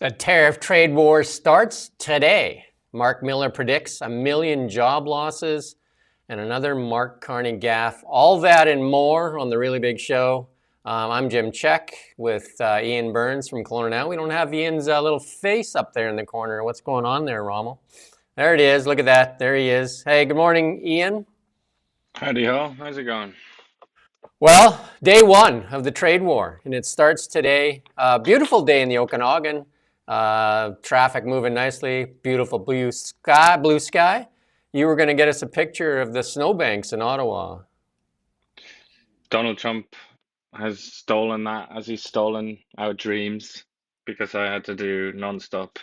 The tariff trade war starts today. Mark Miller predicts 1 million job losses and another Mark Carney gaffe. All that and more on the Really Big Show. I'm Jim Check with Ian Burns from Kelowna Now. We don't have Ian's little face up there in the corner. What's going on there, Rommel? There it is. Look at that. There he is. Hey, good morning, Ian. Howdy ho. How's it going? Well, day one of the trade war, and it starts today. Beautiful day in the Okanagan. Traffic moving nicely. Beautiful blue sky. You were going to get us a picture of the snowbanks in Ottawa. Donald Trump has stolen that, as he's stolen our dreams, because I had to do non-stop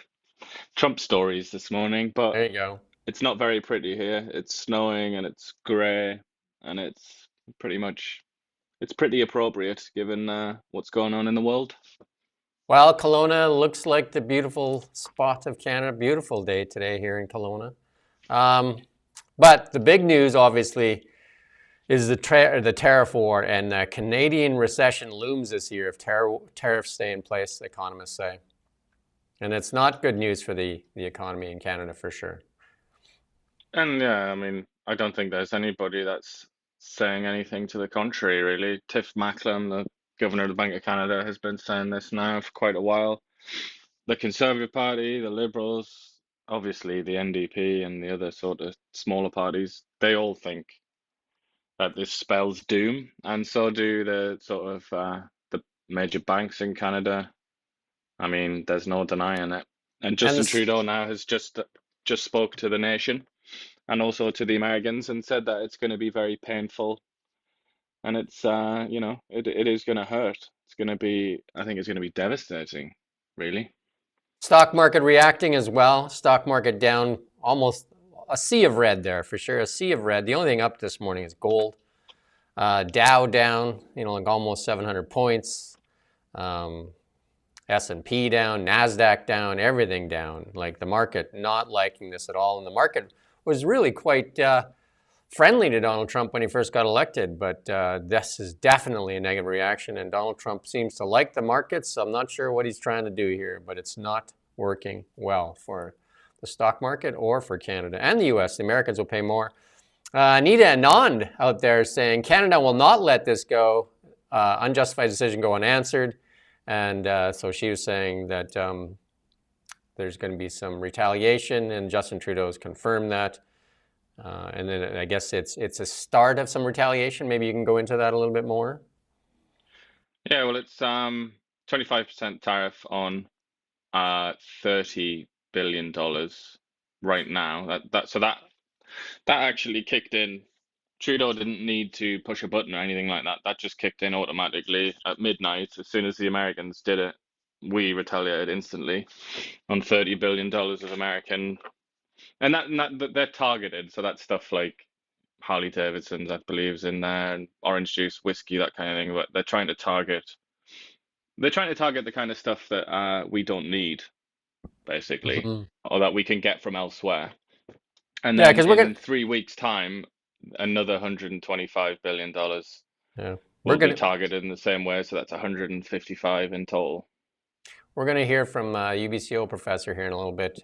Trump stories this morning. But there you go. It's not very pretty here. It's snowing and it's grey, and it's pretty appropriate given what's going on in the world. Well, Kelowna looks like the beautiful spot of Canada. Beautiful day today here in Kelowna. But the big news, obviously, is the tariff war, and the Canadian recession looms this year if tariffs stay in place, economists say. And it's not good news for the economy in Canada, for sure. And yeah, I mean, I don't think there's anybody that's saying anything to the contrary, really. Tiff Macklem, the Governor of the Bank of Canada, has been saying this now for quite a while. The Conservative Party, the Liberals, obviously the NDP and the other sort of smaller parties, they all think that this spells doom, and so do the sort of the major banks in Canada. I mean, there's no denying it. And Justin Trudeau now has just spoke to the nation and also to the Americans and said that it's going to be very painful. And it's, it is going to hurt. I think it's going to be devastating, really. Stock market reacting as well. Stock market down almost a sea of red there, for sure. A sea of red. The only thing up this morning is gold. Dow down, like almost 700 points. S&P down, NASDAQ down, everything down. Like the market not liking this at all. And the market was really quite friendly to Donald Trump when he first got elected, but this is definitely a negative reaction, and Donald Trump seems to like the markets, so I'm not sure what he's trying to do here, but it's not working well for the stock market or for Canada and the US. The Americans will pay more. Anita Anand out there saying Canada will not let this go, unjustified decision go unanswered, and so she was saying that there's going to be some retaliation, and Justin Trudeau's confirmed that. And then I guess it's a start of some retaliation. Maybe you can go into that a little bit more. Yeah, well, it's 25% tariff on $30 billion right now. That actually kicked in. Trudeau didn't need to push a button or anything like that. That just kicked in automatically at midnight. As soon as the Americans did it, we retaliated instantly on $30 billion of American. And that they're targeted, so that's stuff like Harley Davidson's, I believe, is in there, and orange juice, whiskey, that kind of thing. But they're trying to target the kind of stuff that we don't need, basically, or that we can get from elsewhere. And then in 3 weeks' time, another $125 billion will be targeted in the same way. So that's 155 in total. We're going to hear from UBCO professor here in a little bit,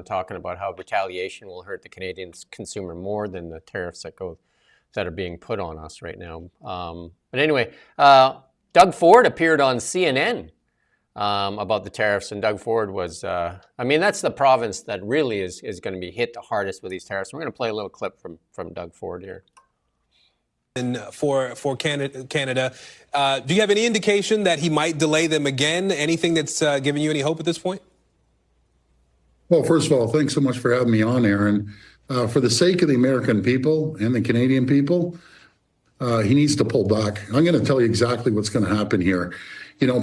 talking about how retaliation will hurt the Canadian consumer more than the tariffs that are being put on us right now. But anyway, Doug Ford appeared on CNN about the tariffs, and Doug Ford was, that's the province that really is going to be hit the hardest with these tariffs. We're going to play a little clip from Doug Ford here. And for Canada, do you have any indication that he might delay them again? Anything that's giving you any hope at this point? Well, first of all, thanks so much for having me on, Aaron. For the sake of the American people and the Canadian people, he needs to pull back. I'm going to tell you exactly what's going to happen here.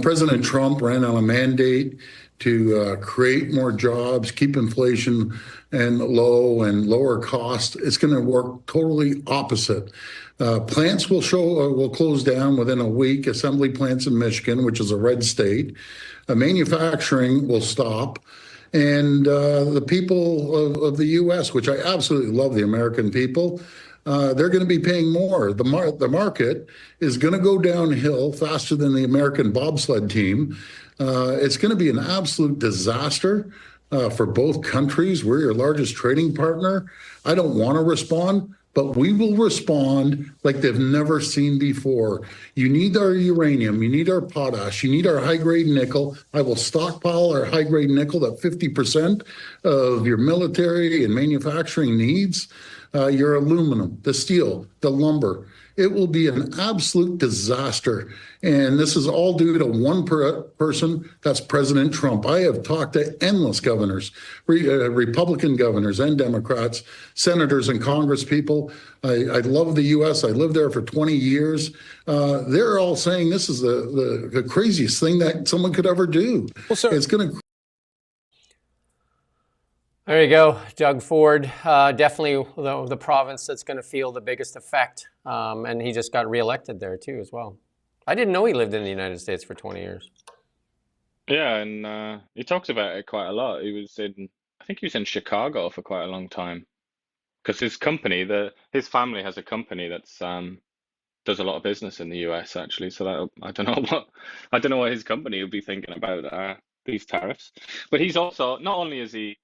President Trump ran on a mandate to create more jobs, keep inflation and low and lower cost. It's going to work totally opposite. Plants will close down within a week. Assembly plants in Michigan, which is a red state. Manufacturing will stop. And the people of the U.S., which I absolutely love, the American people, they're going to be paying more. The market is going to go downhill faster than the American bobsled team. It's going to be an absolute disaster for both countries. We're your largest trading partner. I don't want to respond, but we will respond like they've never seen before. You need our uranium, you need our potash, you need our high-grade nickel. I will stockpile our high-grade nickel at 50% of your military and manufacturing needs. Your aluminum, the steel, the lumber. It will be an absolute disaster. And this is all due to one person, that's President Trump. I have talked to endless governors, Republican governors and Democrats, senators and Congress people. I love the U.S. I lived there for 20 years. They're all saying this is the craziest thing that someone could ever do. Well, sir, it's going to. There you go, Doug Ford. Definitely the province that's going to feel the biggest effect. And he just got reelected there too as well. I didn't know he lived in the United States for 20 years. Yeah, and he talks about it quite a lot. I think he was in Chicago for quite a long time because his company, his family has a company that's does a lot of business in the US actually. So that I don't know what his company would be thinking about these tariffs. But he's also not only is he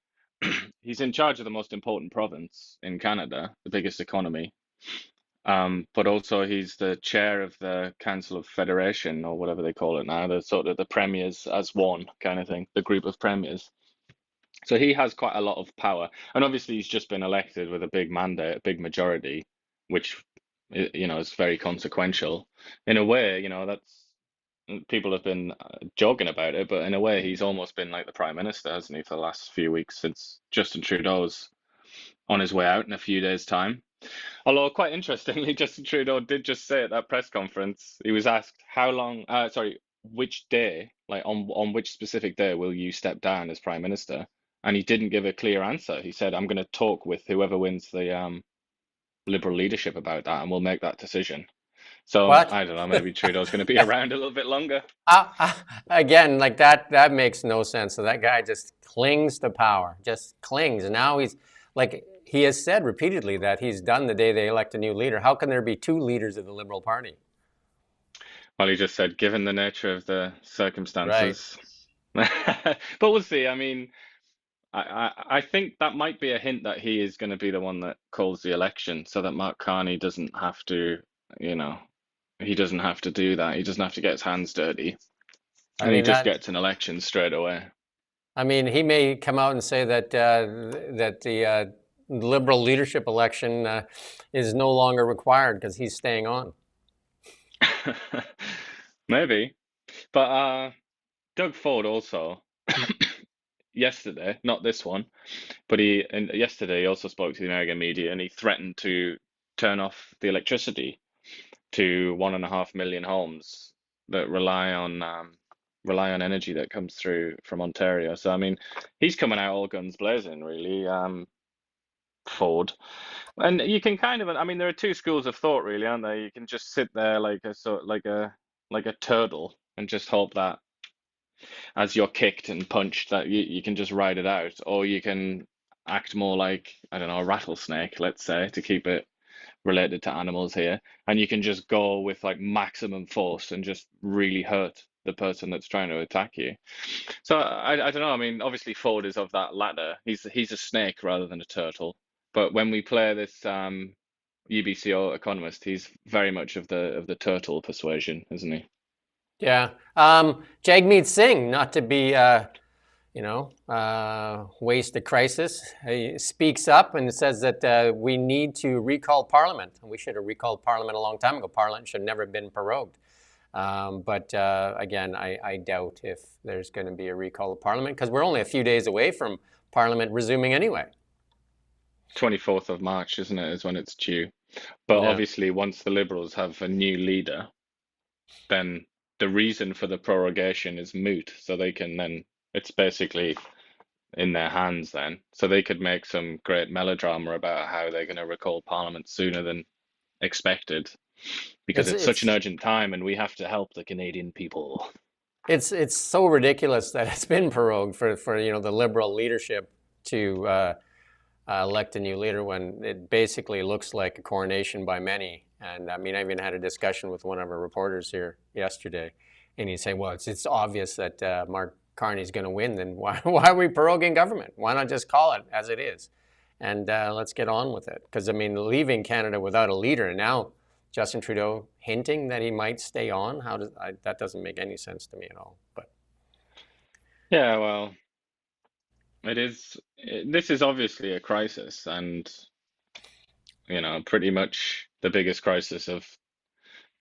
he's in charge of the most important province in Canada, the biggest economy, but also he's the chair of the Council of Federation or whatever they call it now, the sort of the premiers as one kind of thing, the group of premiers. So he has quite a lot of power, and obviously he's just been elected with a big mandate, a big majority, which is very consequential. In a way, that's people have been joking about it, but in a way, he's almost been like the prime minister, hasn't he, for the last few weeks since Justin Trudeau's on his way out in a few days' time. Although, quite interestingly, Justin Trudeau did just say at that press conference, he was asked which day, like on which specific day will you step down as prime minister? And he didn't give a clear answer. He said, I'm going to talk with whoever wins the Liberal leadership about that, and we'll make that decision. So What? I don't know, maybe Trudeau's going to be around a little bit longer. Again, like that makes no sense. So that guy just clings to power, just clings. And now he's like, he has said repeatedly that he's done the day they elect a new leader. How can there be two leaders of the Liberal Party? Well, he just said, given the nature of the circumstances. Right. But we'll see. I mean, I think that might be a hint that he is going to be the one that calls the election so that Mark Carney doesn't have to, he doesn't have to do that. He doesn't have to get his hands dirty. And he just gets an election straight away. I mean, he may come out and say that the Liberal leadership election is no longer required because he's staying on. Maybe. But Doug Ford also, yesterday, not this one, but yesterday he also spoke to the American media and he threatened to turn off the electricity to 1.5 million homes that rely on energy that comes through from Ontario. So I mean, he's coming out all guns blazing, really, Ford. And you can kind of, I mean, there are two schools of thought, really, aren't there? You can just sit there like a turtle and just hope that as you're kicked and punched that you can just ride it out, or you can act more like, I don't know, a rattlesnake, let's say, to keep it related to animals here, and you can just go with like maximum force and just really hurt the person that's trying to attack you. So I don't know. I mean, obviously Ford is of that latter. He's a snake rather than a turtle. But when we play this UBCO economist, he's very much of the turtle persuasion, isn't he? Yeah. Jagmeet Singh, not to be waste a crisis. He speaks up and says that we need to recall Parliament. We should have recalled Parliament a long time ago. Parliament should never have been prorogued. But again, I doubt if there's going to be a recall of Parliament because we're only a few days away from Parliament resuming anyway. 24th of March, isn't it, is when it's due. But yeah. Obviously, once the Liberals have a new leader, then the reason for the prorogation is moot. So they can then, it's basically in their hands then. So they could make some great melodrama about how they're going to recall Parliament sooner than expected because it's such an urgent time and we have to help the Canadian people. It's so ridiculous that it's been prorogued for the Liberal leadership to elect a new leader when it basically looks like a coronation by many. And I mean, I even had a discussion with one of our reporters here yesterday, and he'd say, well, it's obvious that Mark Carney's going to win, then why are we proroguing government? Why not just call it as it is? And let's get on with it. Because, I mean, leaving Canada without a leader, and now Justin Trudeau hinting that he might stay on, that doesn't make any sense to me at all. But Yeah, well, this is obviously a crisis, and pretty much the biggest crisis of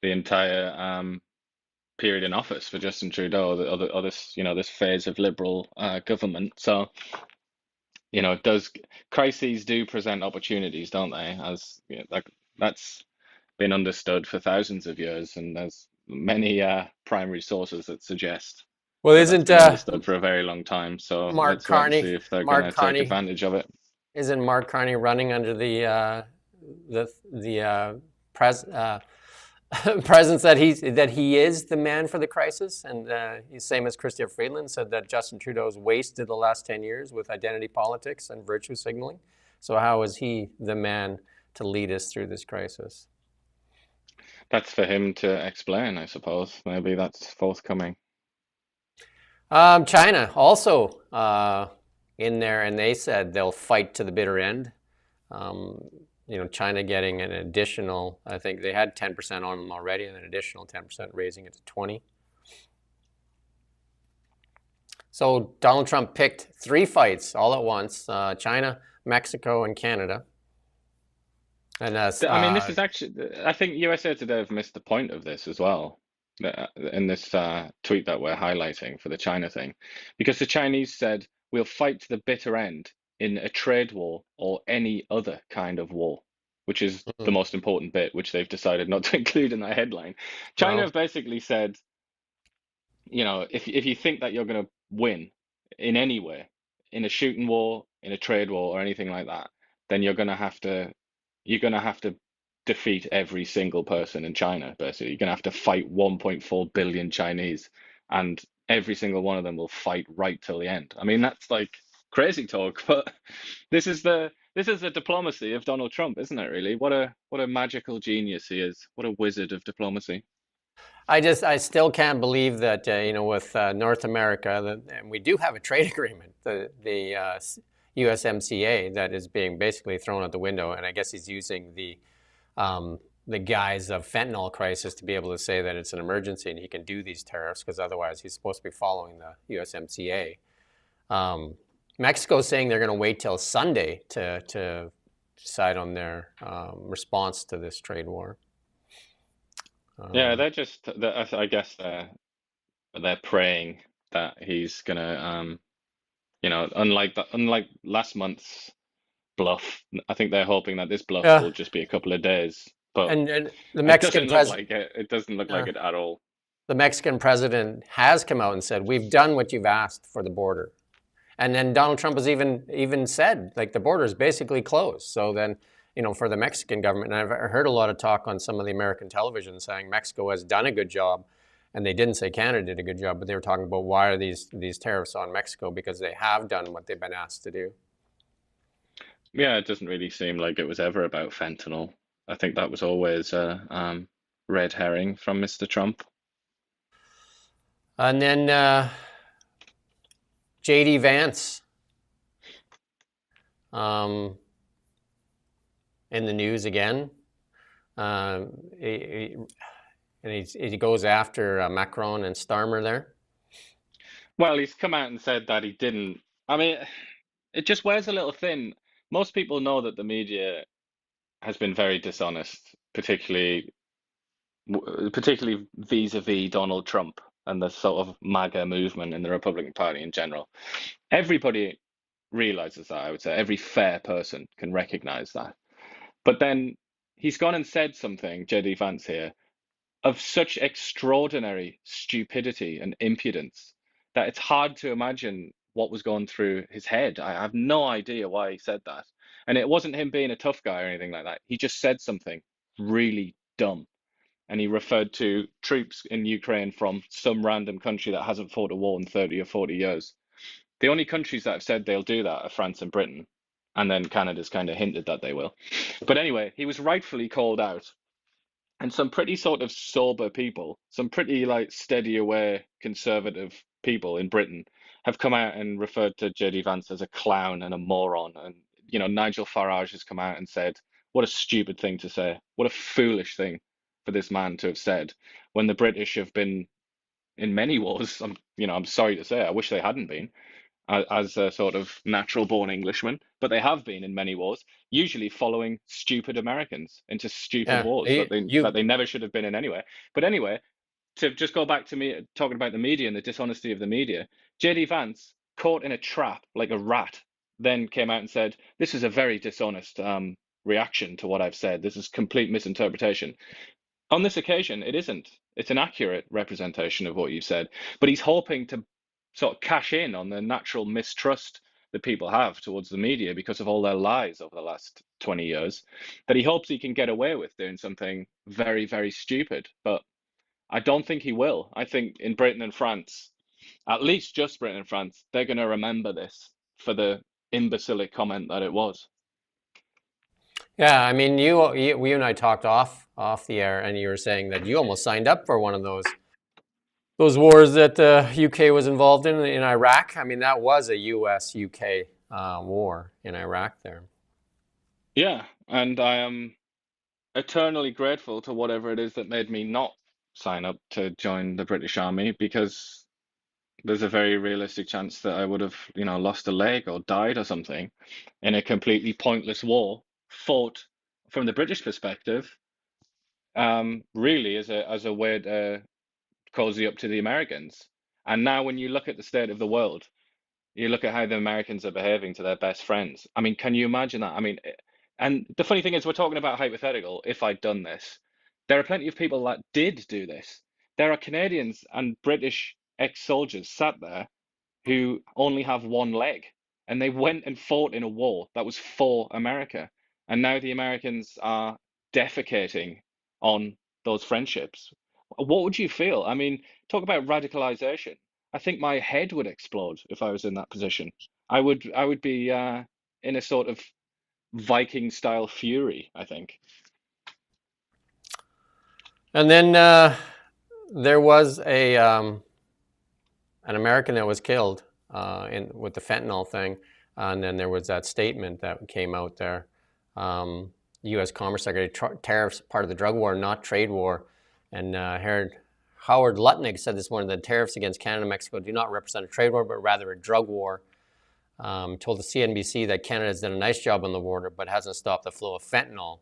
the entire period in office for Justin Trudeau, or this phase of Liberal government. So, crises do present opportunities, don't they? That's been understood for thousands of years, and there's many primary sources that suggest well, that that's isn't been understood for a very long time. So Mark let's wait and Carney see if they're going to take Carney advantage of it. isn't Mark Carney running under the presence that he is the man for the crisis, and he's same as Chrystia Freeland said that Justin Trudeau's wasted the last 10 years with identity politics and virtue signaling. So how is he the man to lead us through this crisis? That's for him to explain, I suppose. Maybe that's forthcoming. China also in there, and they said they'll fight to the bitter end. China getting an additional, I think they had 10% on them already, and an additional 10%, raising it to 20. So Donald Trump picked 3 fights all at once, China, Mexico, and Canada. And I mean, this is actually, I think USA Today have missed the point of this as well, in this tweet that we're highlighting for the China thing, because the Chinese said, we'll fight to the bitter end in a trade war or any other kind of war, which is the most important bit, which they've decided not to include in that headline. China have basically said, if you think that you're going to win in any way, in a shooting war, in a trade war, or anything like that, then you're going to have to defeat every single person in China. Basically, you're going to have to fight 1.4 billion Chinese, and every single one of them will fight right till the end. I mean, that's like crazy talk, but this is the diplomacy of Donald Trump, isn't it? Really, what a magical genius he is! What a wizard of diplomacy. I still can't believe that with North America, and we do have a trade agreement, the USMCA, that is being basically thrown out the window, and I guess he's using the guise of fentanyl crisis to be able to say that it's an emergency and he can do these tariffs, because otherwise he's supposed to be following the USMCA. Mexico's saying they're going to wait till Sunday to decide on their response to this trade war. Yeah, I guess they're praying that he's gonna, unlike last month's bluff, I think they're hoping that this bluff will just be a couple of days. But and the Mexican president, it doesn't look like it at all. The Mexican president has come out and said, "We've done what you've asked for the border," and then Donald Trump has even said, like, the border is basically closed. So then, for the Mexican government, and I've heard a lot of talk on some of the American television saying Mexico has done a good job, and they didn't say Canada did a good job, but they were talking about why are these tariffs on Mexico, because they have done what they've been asked to do. Yeah, it doesn't really seem like it was ever about fentanyl. I think that was always a red herring from Mr. Trump. And then J.D. Vance. In the news again. He goes after Macron and Starmer there. Well, he's come out and said that he didn't. I mean, it just wears a little thin. Most people know that the media has been very dishonest, particularly vis-a-vis Donald Trump and the sort of MAGA movement in the Republican Party in general. Everybody realizes that, I would say. Every fair person can recognize that. But then he's gone and said something, J.D. Vance here, of such extraordinary stupidity and impudence that it's hard to imagine what was going through his head. I have no idea why he said that. And it wasn't him being a tough guy or anything like that. He just said something really dumb. And he referred to troops in Ukraine from some random country that hasn't fought a war in 30 or 40 years. The only countries that have said they'll do that are France and Britain. And then Canada's kind of hinted that they will. But anyway, he was rightfully called out. And some pretty sort of sober people, some pretty like steady aware conservative people in Britain have come out and referred to JD Vance as a clown and a moron. And, you know, Nigel Farage has come out and said, what a stupid thing to say. What a foolish thing for this man to have said when the British have been in many wars. I'm sorry to say, I wish they hadn't been as a sort of natural born Englishman, but they have been in many wars, usually following stupid Americans into stupid Yeah, wars that you they never should have been in anyway. But anyway, to just go back to me talking about the media and the dishonesty of the media, JD Vance, caught in a trap like a rat, then came out and said, this is a very dishonest reaction to what I've said. This is complete misinterpretation. On this occasion, it isn't. It's an accurate representation of what you said, but he's hoping to sort of cash in on the natural mistrust that people have towards the media because of all their lies over the last 20 years, that he hopes he can get away with doing something very, very stupid. But I don't think he will. I think in Britain and France, at least just Britain and France, they're going to remember this for the imbecilic comment that it was. Yeah, I mean, you and I talked off the air, and you were saying that you almost signed up for one of those wars that the UK was involved in Iraq. I mean, that was a US-UK war in Iraq there. Yeah, and I am eternally grateful to whatever it is that made me not sign up to join the British Army, because there's a very realistic chance that I would have, lost a leg or died or something in a completely pointless war fought from the British perspective, really as a way to cozy up to the Americans. And now when you look at the state of the world, you look at how the Americans are behaving to their best friends. I mean, can you imagine that? I mean, and the funny thing is, we're talking about hypothetical, if I'd done this. There are plenty of people that did do this. There are Canadians and British ex-soldiers sat there who only have one leg, and they went and fought in a war that was for America. And now the Americans are defecating on those friendships. What would you feel? I mean, talk about radicalization. I think my head would explode if I was in that position. I would be in a sort of Viking style fury, I think. And then there was an American that was killed with the fentanyl thing, and then there was that statement that came out there. U.S. Commerce Secretary, tariffs part of the drug war, not trade war. And Howard Lutnick said this morning that tariffs against Canada and Mexico do not represent a trade war, but rather a drug war. Told the CNBC that Canada has done a nice job on the border, but hasn't stopped the flow of fentanyl.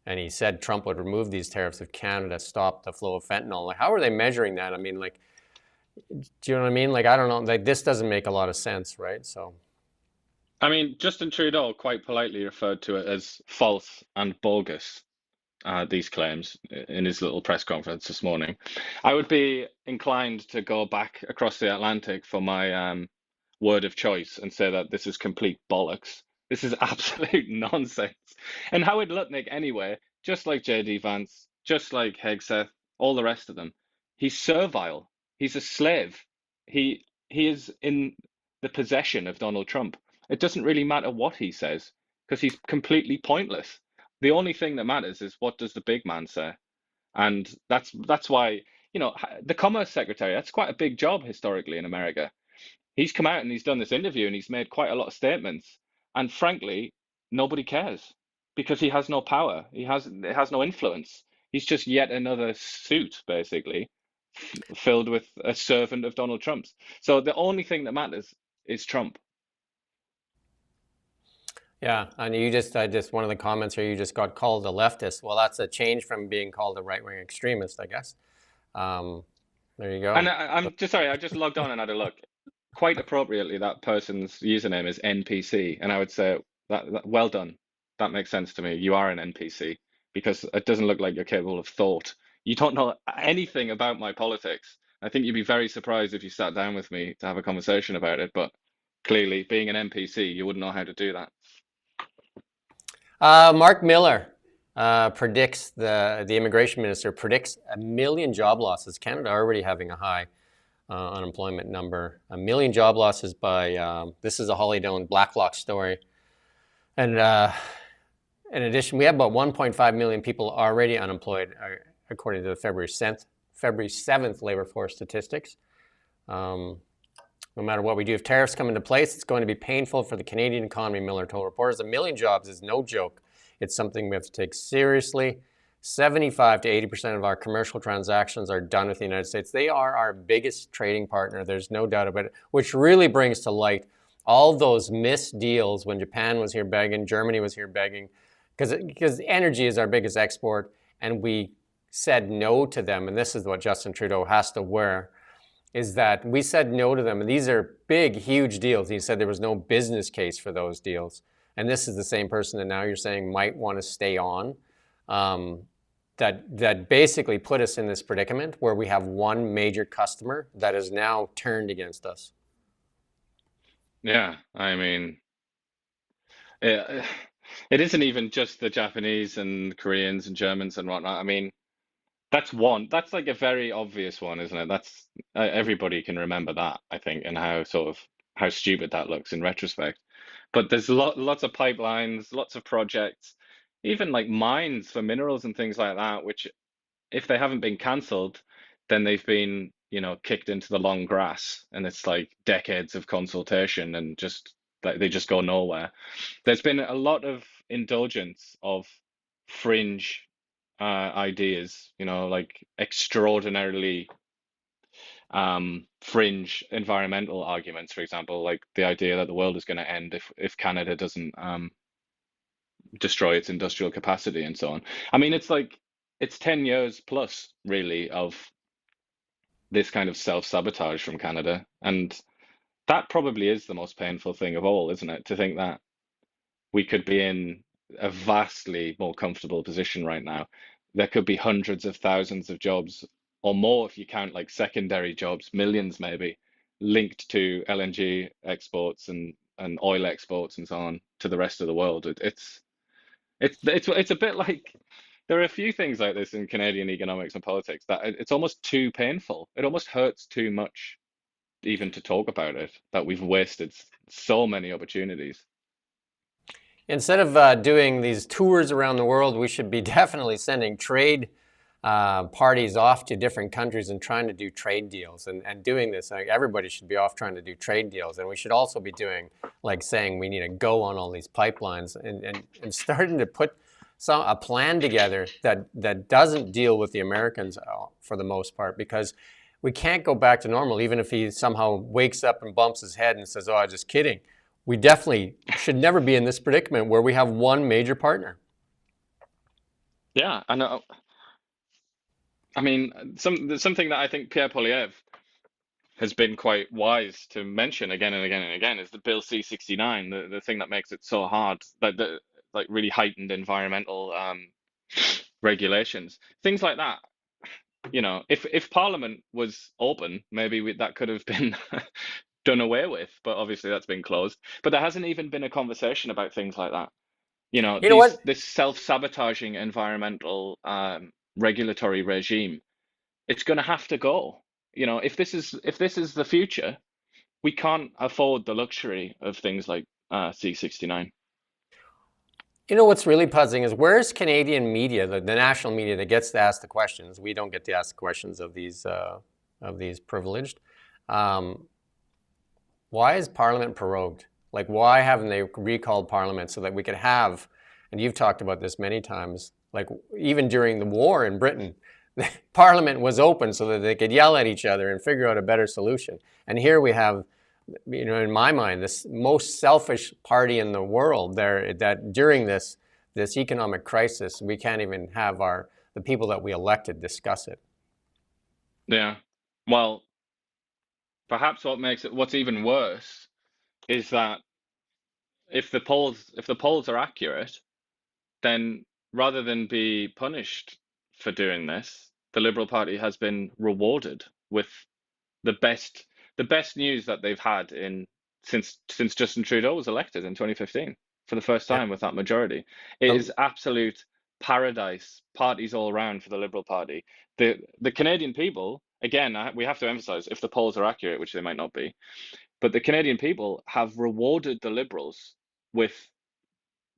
And he said Trump would remove these tariffs if Canada stopped the flow of fentanyl. Like, how are they measuring that? I mean, like, do you know what I mean? Like, I don't know. Like, this doesn't make a lot of sense, right? So, I mean, Justin Trudeau quite politely referred to it as false and bogus, these claims in his little press conference this morning. I would be inclined to go back across the Atlantic for my word of choice and say that this is complete bollocks. This is absolute nonsense. And Howard Lutnick, anyway, just like JD Vance, just like Hegseth, all the rest of them, he's servile. He's a slave. He is in the possession of Donald Trump. It doesn't really matter what he says because he's completely pointless. The only thing that matters is what does the big man say, and that's why the Commerce Secretary. That's quite a big job historically in America. He's come out and he's done this interview and he's made quite a lot of statements, and frankly, nobody cares because he has no power. It has no influence. He's just yet another suit, basically, filled with a servant of Donald Trump's. So the only thing that matters is Trump. yeah, and I just one of the comments here, you just got called a leftist. Well, that's a change from being called a right-wing extremist, I guess. There you go. And I'm just sorry, I just logged on and had a look. Quite appropriately, that person's username is NPC, and I would say that well done. That makes sense to me. You are an NPC because it doesn't look like you're capable of thought. You don't know anything about my politics. I think you'd be very surprised if you sat down with me to have a conversation about it, but clearly, being an NPC, you wouldn't know how to do that. Mark Miller predicts, the immigration minister predicts 1 million job losses. Canada already having a high unemployment number. 1 million job losses by, this is a Holly Doan Blacklock story. And in addition, we have about 1.5 million people already unemployed, according to the February 7th labor force statistics. No matter what we do, if tariffs come into place, it's going to be painful for the Canadian economy, Miller told reporters. 1 million jobs is no joke. It's something we have to take seriously. 75 to 80% of our commercial transactions are done with the United States. They are our biggest trading partner. There's no doubt about it, which really brings to light all those missed deals when Japan was here begging, Germany was here begging, because energy is our biggest export, and we said no to them. And this is what Justin Trudeau has to wear, is that we said no to them. And these are big, huge deals. He said there was no business case for those deals. And this is the same person that now you're saying might want to stay on. That basically put us in this predicament where we have one major customer that is now turned against us. Yeah, I mean, it, it isn't even just the Japanese and Koreans and Germans and whatnot. I mean, that's like a very obvious one, isn't it? That's everybody can remember that, I think, and how stupid that looks in retrospect. But there's lots of pipelines, lots of projects, even like mines for minerals and things like that, which if they haven't been cancelled, then they've been, kicked into the long grass, and it's like decades of consultation and just like they just go nowhere. There's been a lot of indulgence of fringe ideas, like extraordinarily fringe environmental arguments, for example, like the idea that the world is going to end if Canada doesn't destroy its industrial capacity and so on. I mean, it's 10 years plus really of this kind of self-sabotage from Canada. And that probably is the most painful thing of all, isn't it? To think that we could be in a vastly more comfortable position right now. There could be hundreds of thousands of jobs or more if you count like secondary jobs, millions maybe, linked to LNG exports and oil exports and so on to the rest of the world. It's a bit like there are a few things like this in Canadian economics and politics that it's almost too painful. It almost hurts too much even to talk about it, that we've wasted so many opportunities. Instead of doing these tours around the world, we should be definitely sending trade parties off to different countries and trying to do trade deals and doing this. Like, everybody should be off trying to do trade deals. And we should also be doing, like saying we need to go on all these pipelines and starting to put a plan together that doesn't deal with the Americans for the most part, because we can't go back to normal, even if he somehow wakes up and bumps his head and says, oh, I'm just kidding. We definitely should never be in this predicament where we have one major partner. Yeah, I know. I mean, something that I think Pierre Poilievre has been quite wise to mention again and again and again is the Bill C-69, the thing that makes it so hard, that the like really heightened environmental regulations, things like that. If Parliament was open, maybe that could have been done away with, but obviously that's been closed. But there hasn't even been a conversation about things like that. You know what? This self-sabotaging environmental regulatory regime, it's going to have to go. If this is the future, we can't afford the luxury of things like C-69. You know what's really puzzling is, where's Canadian media, the national media that gets to ask the questions? We don't get to ask the questions of these privileged. Why is Parliament prorogued? Like, why haven't they recalled Parliament so that we could have, and you've talked about this many times, like even during the war in Britain, Parliament was open so that they could yell at each other and figure out a better solution. And here we have, in my mind, this most selfish party in the world there, that during this economic crisis, we can't even have the people that we elected discuss it. Yeah. Well, perhaps what's even worse is that if the polls are accurate, then rather than be punished for doing this, the Liberal Party has been rewarded with the best news that they've had since Justin Trudeau was elected in 2015 for the first time with that majority. It is absolute paradise, parties all around for the Liberal Party. The Canadian people, again, we have to emphasize, if the polls are accurate, which they might not be, but the Canadian people have rewarded the Liberals with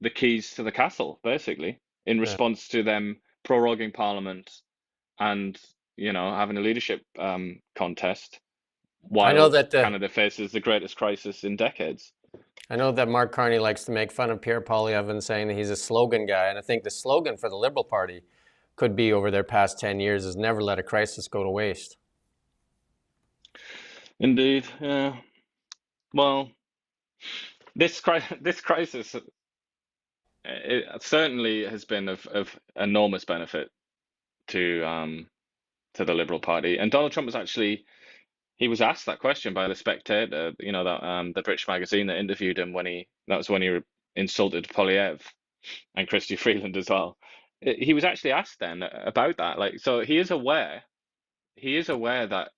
the keys to the castle, basically, in response to them proroguing Parliament and, having a leadership contest I know while that Canada faces the greatest crisis in decades. I know that Mark Carney likes to make fun of Pierre Poilievre, saying that he's a slogan guy, and I think the slogan for the Liberal Party could be over their past 10 years is never let a crisis go to waste. Indeed, yeah. Well, this crisis it certainly has been of enormous benefit to the Liberal Party, and Donald Trump he was asked that question by the Spectator, that the British magazine that interviewed him when he insulted Poilievre and Christy Freeland as well. He was actually asked then about that. So he is aware that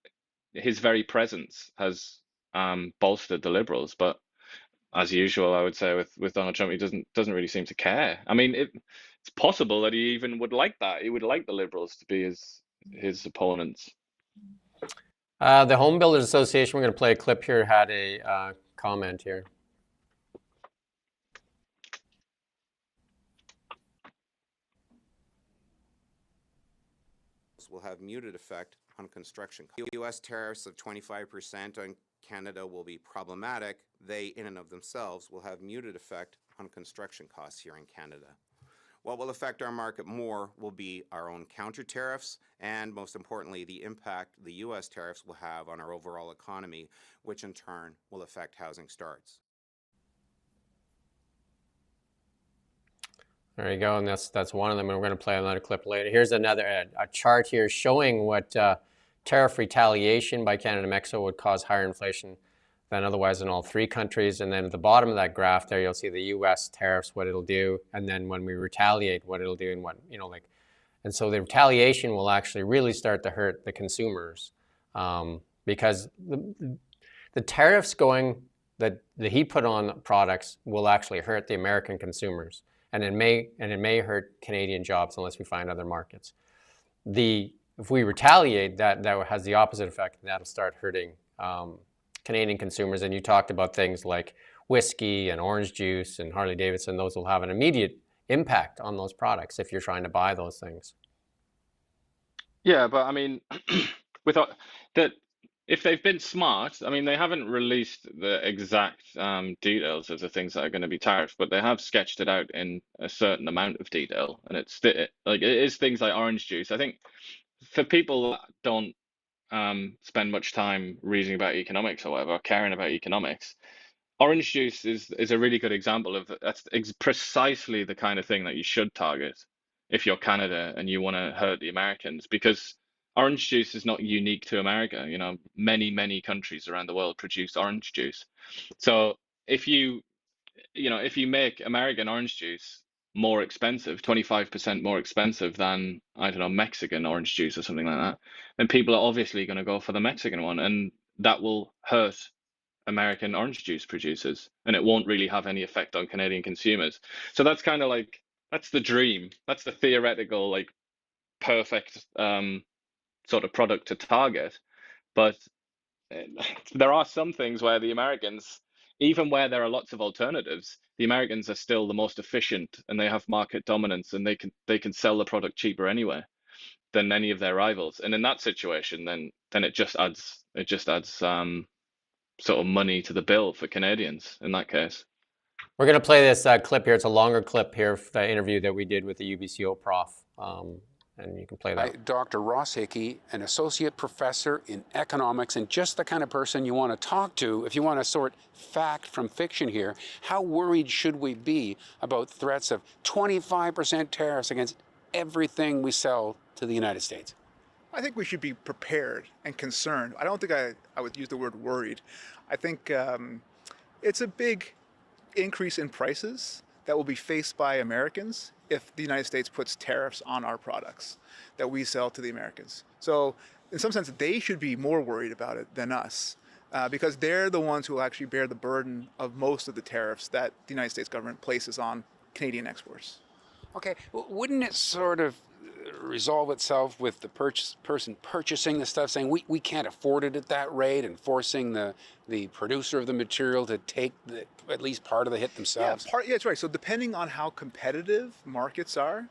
his very presence has bolstered the Liberals, but as usual, I would say with Donald Trump, he doesn't really seem to care. I mean, it's possible that he even would like that. He would like the Liberals to be his opponents. The Home Builders Association, we're going to play a clip here, had a comment here. Will have muted effect on construction. U.S. tariffs of 25% on Canada will be problematic. They, in and of themselves, will have muted effect on construction costs here in Canada. What will affect our market more will be our own counter tariffs and, most importantly, the impact the U.S. tariffs will have on our overall economy, which in turn will affect housing starts. There you go, and that's one of them, and we're going to play another clip later. Here's another a chart here showing what tariff retaliation by Canada and Mexico would cause higher inflation than otherwise in all three countries. And then at the bottom of that graph there, you'll see the U.S. tariffs, what it'll do, and then when we retaliate, what it'll do, and what, and so the retaliation will actually really start to hurt the consumers because the tariffs that he put on products will actually hurt the American consumers. And it may hurt Canadian jobs unless we find other markets. If we retaliate, that has the opposite effect, and that'll start hurting Canadian consumers. And you talked about things like whiskey and orange juice and Harley Davidson. Those will have an immediate impact on those products if you're trying to buy those things. Yeah, but I mean, if they've been smart, I mean, they haven't released the exact details of the things that are going to be tariffed, but they have sketched it out in a certain amount of detail, and it is things like orange juice. I think for people that don't spend much time reading about economics or whatever, or caring about economics, orange juice is a really good example of that's precisely the kind of thing that you should target if you're Canada and you want to hurt the Americans, because orange juice is not unique to America. Many countries around the world produce orange juice. So if you make American orange juice more expensive, 25% more expensive than, I don't know, Mexican orange juice or something like that, then people are obviously going to go for the Mexican one, and that will hurt American orange juice producers, and it won't really have any effect on Canadian consumers. So that's kind of that's the dream. That's the theoretical, perfect sort of product to target. But there are some things where the Americans, even where there are lots of alternatives, the Americans are still the most efficient, and they have market dominance, and they can sell the product cheaper anyway than any of their rivals. And in that situation, then it just adds sort of money to the bill for Canadians in that case. We're going to play this clip here. It's a longer clip here, the interview that we did with the UBCO prof. And you can play that. Dr. Ross Hickey, an associate professor in economics, and just the kind of person you want to talk to if you want to sort fact from fiction here. How worried should we be about threats of 25% tariffs against everything we sell to the United States? I think we should be prepared and concerned. I don't think I would use the word worried. I think it's a big increase in prices that will be faced by Americans if the United States puts tariffs on our products that we sell to the Americans. So in some sense, they should be more worried about it than us because they're the ones who will actually bear the burden of most of the tariffs that the United States government places on Canadian exports. Okay, well, wouldn't it sort of resolve itself with the person purchasing the stuff saying we can't afford it at that rate, and forcing the producer of the material to take at least part of the hit themselves? Yeah, that's right. So depending on how competitive markets are,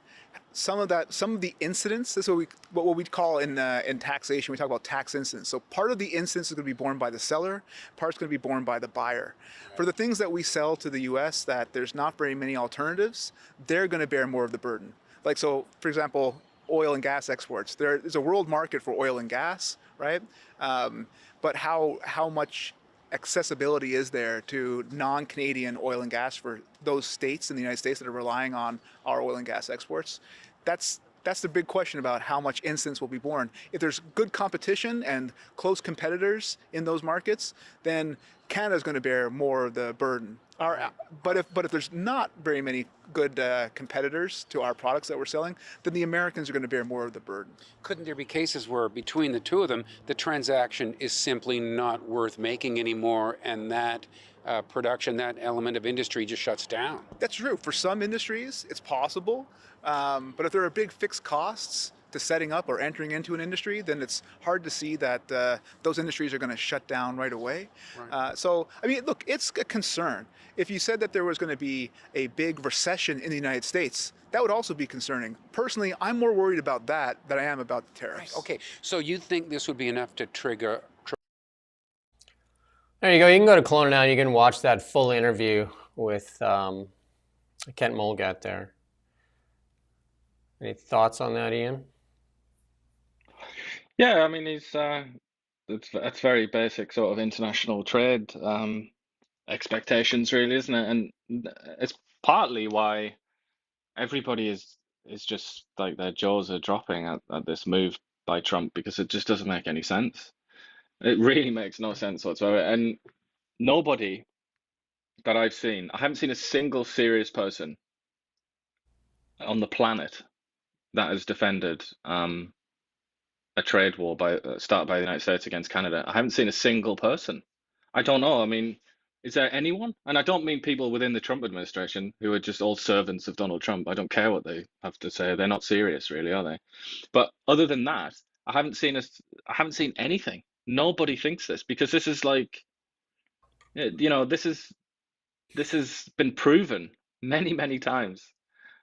some of the incidents, this is what we call in taxation, we talk about tax incidents. So part of the incidence is going to be borne by the seller, part's going to be borne by the buyer. For the things that we sell to the US that there's not very many alternatives, they're going to bear more of the burden. Like, so for example, oil and gas exports. There is a world market for oil and gas, right? But how much accessibility is there to non-Canadian oil and gas for those states in the United States that are relying on our oil and gas exports? That's the big question about how much incidence will be borne. If there's good competition and close competitors in those markets, then Canada's going to bear more of the burden. But if there's not very many good competitors to our products that we're selling, then the Americans are going to bear more of the burden. Couldn't there be cases where between the two of them, the transaction is simply not worth making anymore, and that production, that element of industry just shuts down? That's true. For some industries, it's possible. But if there are big fixed costs to setting up or entering into an industry, then it's hard to see that those industries are going to shut down right away. Right. So, I mean, look, it's a concern. If you said that there was going to be a big recession in the United States, that would also be concerning. Personally, I'm more worried about that than I am about the tariffs. Right. Okay, so you think this would be enough to trigger... There you go. You can go to Kelowna now. You can watch that full interview with Kent Mulgat there. Any thoughts on that, Ian? Yeah, I mean, that's very basic sort of international trade expectations, really, isn't it? And it's partly why everybody is just like their jaws are dropping at this move by Trump, because it just doesn't make any sense. It really makes no sense whatsoever. And nobody that I've seen, I haven't seen a single serious person on the planet that has defended a trade war started by the United States against Canada. I haven't seen a single person. I don't know. I mean, is there anyone? And I don't mean people within the Trump administration who are just all servants of Donald Trump. I don't care what they have to say. They're not serious, really, are they? But other than that, I haven't seen anything. Nobody thinks this, because this is like, you know, this has been proven many, many times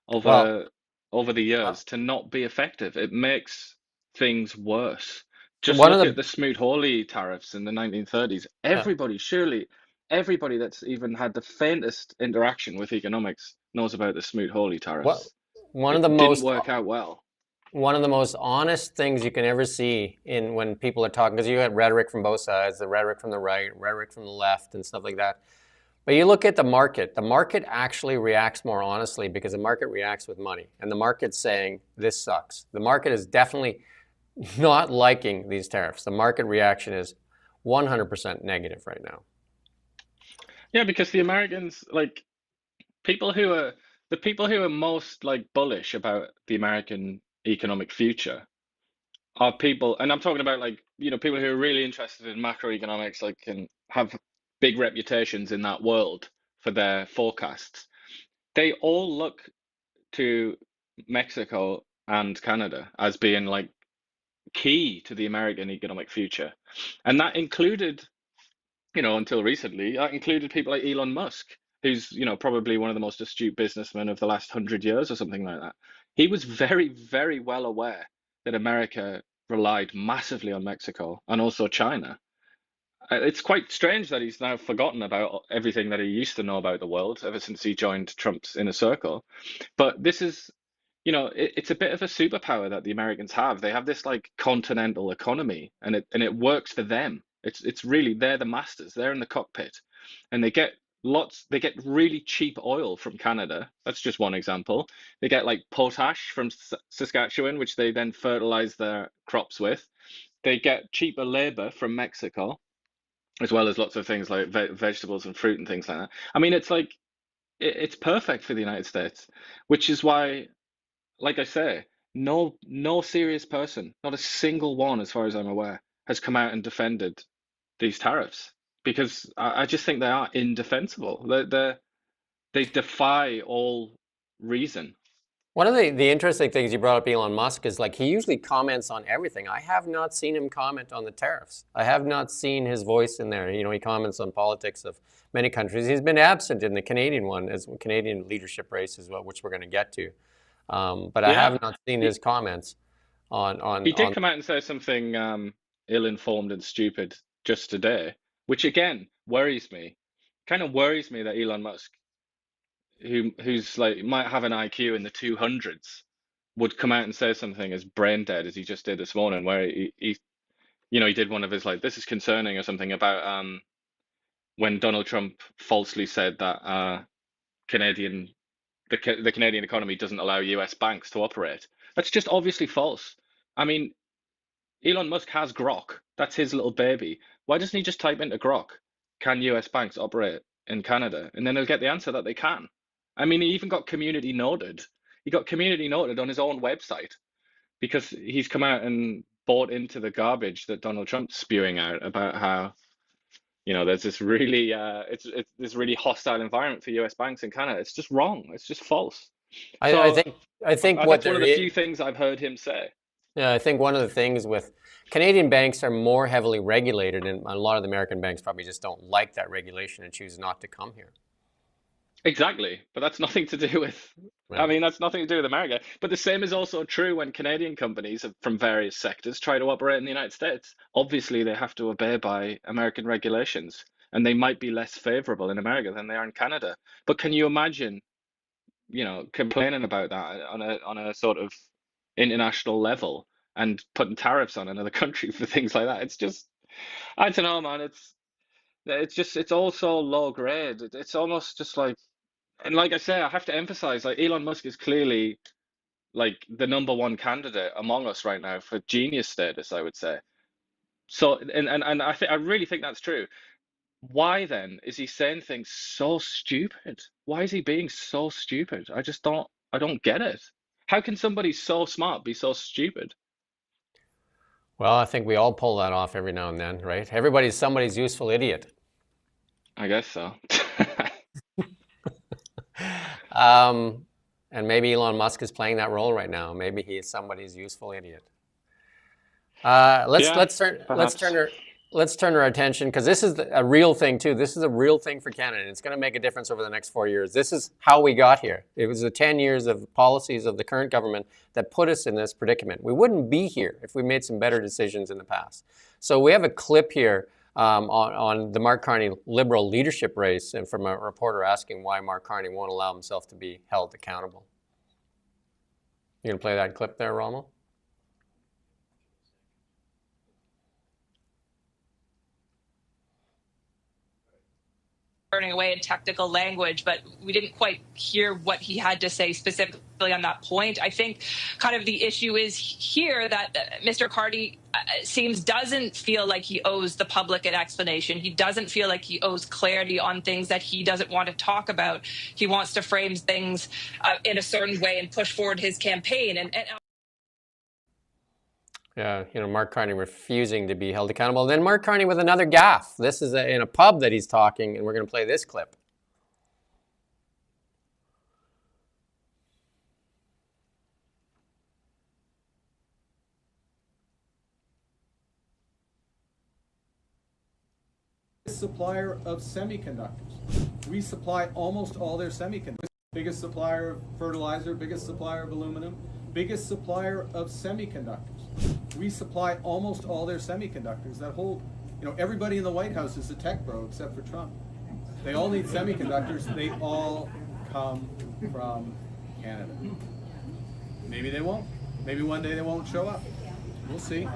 over the years to not be effective. It makes things worse. Just look at the Smoot-Hawley tariffs in the 1930s. Everybody that's even had the faintest interaction with economics knows about the Smoot-Hawley tariffs. Didn't work out well. One of the most honest things you can ever see when people are talking, because you had rhetoric from both sides, the rhetoric from the right, rhetoric from the left, and stuff like that. But you look at the market actually reacts more honestly, because the market reacts with money. And the market's saying, this sucks. The market is definitely not liking these tariffs. The market reaction is 100% negative right now. Yeah, because the Americans, like, the people who are most like bullish about the American economic future are people, and I'm talking about, like, you know, people who are really interested in macroeconomics, like, and have big reputations in that world for their forecasts. They all look to Mexico and Canada as being like key to the American economic future. And that included, you know, until recently, that included people like Elon Musk, who's, you know, probably one of the most astute businessmen of the last 100 years or something like that. He was very, very well aware that America relied massively on Mexico and also China. It's quite strange that he's now forgotten about everything that he used to know about the world ever since he joined Trump's inner circle. But this is, you know, it's a bit of a superpower that the Americans have. They have this like continental economy, and it works for them. It's really, they're the masters. They're in the cockpit, and they get really cheap oil from Canada. That's just one example. They get like potash from Saskatchewan, which they then fertilize their crops with. They get cheaper labor from Mexico, as well as lots of things like vegetables and fruit and things like that. I mean, it's like, it's perfect for the United States, which is why, like I say, no serious person, not a single one, as far as I'm aware, has come out and defended these tariffs, because I just think they are indefensible. They defy all reason. One of the interesting things you brought up, Elon Musk, is like he usually comments on everything. I have not seen him comment on the tariffs. I have not seen his voice in there. You know, he comments on politics of many countries. He's been absent in the Canadian one, as Canadian leadership race as well, which we're going to get to. But I have Yeah, not seen he, his comments he did on. come out and say something ill-informed and stupid just today, which again worries me. Kind of worries me that Elon Musk, who's like might have an IQ in the 200s, would come out and say something as brain dead as he just did this morning, where he did one of his like, this is concerning or something about when Donald Trump falsely said that Canadian the Canadian economy doesn't allow US banks to operate. That's just obviously false. I mean, Elon Musk has Grok. That's his little baby. Why doesn't he just type into Grok, can US banks operate in Canada? And then he'll get the answer that they can. I mean, he even got community noted. He got community noted on his own website because he's come out and bought into the garbage that Donald Trump's spewing out about how, there's this really it's this really hostile environment for US banks in Canada. It's just wrong. It's just false. I, I So think I think what that's one there of the is. few things I've heard him say. Yeah, I think one of the things with Canadian banks are more heavily regulated, and a lot of the American banks probably just don't like that regulation and choose not to come here. Exactly, but that's nothing to do with, I Right. mean, that's nothing to do with America. But the same is also true when Canadian companies from various sectors try to operate in the United States. Obviously, they have to obey by American regulations, and they might be less favorable in America than they are in Canada. But can you imagine, complaining about that on a sort of international level and putting tariffs on another country for things like that? It's just, I don't know, man. It's all so low grade. It's almost just like, and like I say, I have to emphasize, like Elon Musk is clearly like the number one candidate among us right now for genius status, I would say. So, and I really think that's true. Why then is he saying things so stupid? Why is he being so stupid? I don't get it. How can somebody so smart be so stupid? Well, I think we all pull that off every now and then, right? Everybody's somebody's useful idiot. I guess so. And maybe Elon Musk is playing that role right now. Maybe he is somebody's useful idiot. Let's Yeah, let's turn let's perhaps. turn our let's turn our attention, because this is a real thing too. This is a real thing for Canada. It's going to make a difference over the next 4 years. This is how we got here. It was the 10 years of policies of the current government that put us in this predicament. We wouldn't be here if we made some better decisions in the past. So we have a clip here on the Mark Carney Liberal leadership race, and from a reporter asking why Mark Carney won't allow himself to be held accountable. You gonna play that clip there, Rommel? Burning away in technical language, but we didn't quite hear what he had to say specifically on that point. I think kind of the issue is here that Mr. Carney doesn't feel like he owes the public an explanation. He doesn't feel like he owes clarity on things that he doesn't want to talk about. He wants to frame things in a certain way and push forward his campaign. And Yeah, Mark Carney refusing to be held accountable. And then Mark Carney with another gaffe. This is in a pub that he's talking, and we're going to play this clip. Supplier of semiconductors. We supply almost all their semiconductors. Biggest supplier of fertilizer, biggest supplier of aluminum, biggest supplier of semiconductors. We supply almost all their semiconductors. That whole, everybody in the White House is a tech bro except for Trump. They all need semiconductors. They all come from Canada. Maybe they won't. Maybe one day they won't show up. We'll see.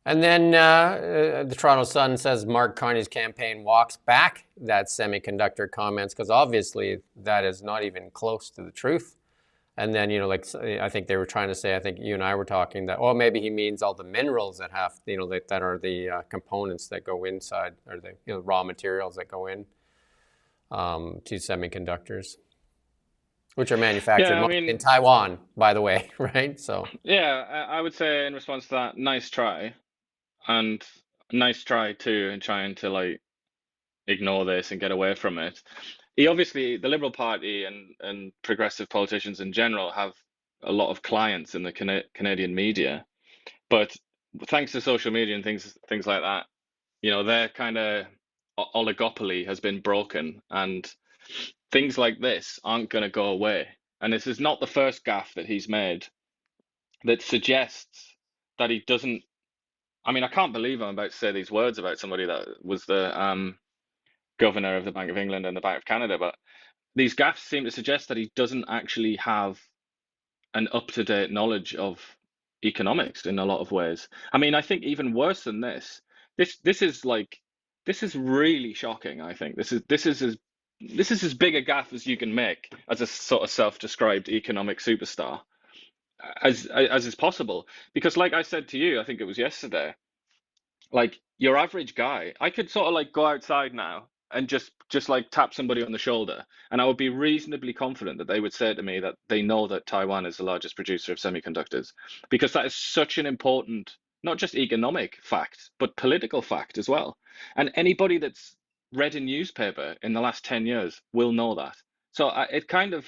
And then the Toronto Sun says Mark Carney's campaign walks back that semiconductor comments, because obviously that is not even close to the truth. And then, I think they were trying to say, I think you and I were talking that, maybe he means all the minerals that have, that are the components that go inside, or the raw materials that go in to semiconductors, which are manufactured mostly in Taiwan, by the way, right? So yeah, I would say in response to that, nice try. And nice try too in trying to like ignore this and get away from it. he obviously, the Liberal Party and progressive politicians in general have a lot of clients in the Canadian media, but thanks to social media and things like that, you know, their kind of oligopoly has been broken, and things like this aren't going to go away. And this is not the first gaffe that he's made that suggests that he doesn't. I mean, I can't believe I'm about to say these words about somebody that was the governor of the Bank of England and the Bank of Canada, but these gaffes seem to suggest that he doesn't actually have an up-to-date knowledge of economics in a lot of ways. I mean, I think even worse than this, this is really shocking. I think this is as big a gaffe as you can make as a sort of self-described economic superstar as is possible. Because like I said to you, I think it was yesterday, like your average guy, I could sort of like go outside now and just like tap somebody on the shoulder, and I would be reasonably confident that they would say to me that they know that Taiwan is the largest producer of semiconductors, because that is such an important, not just economic fact, but political fact as well. And anybody that's read a newspaper in the last 10 years will know that. So it kind of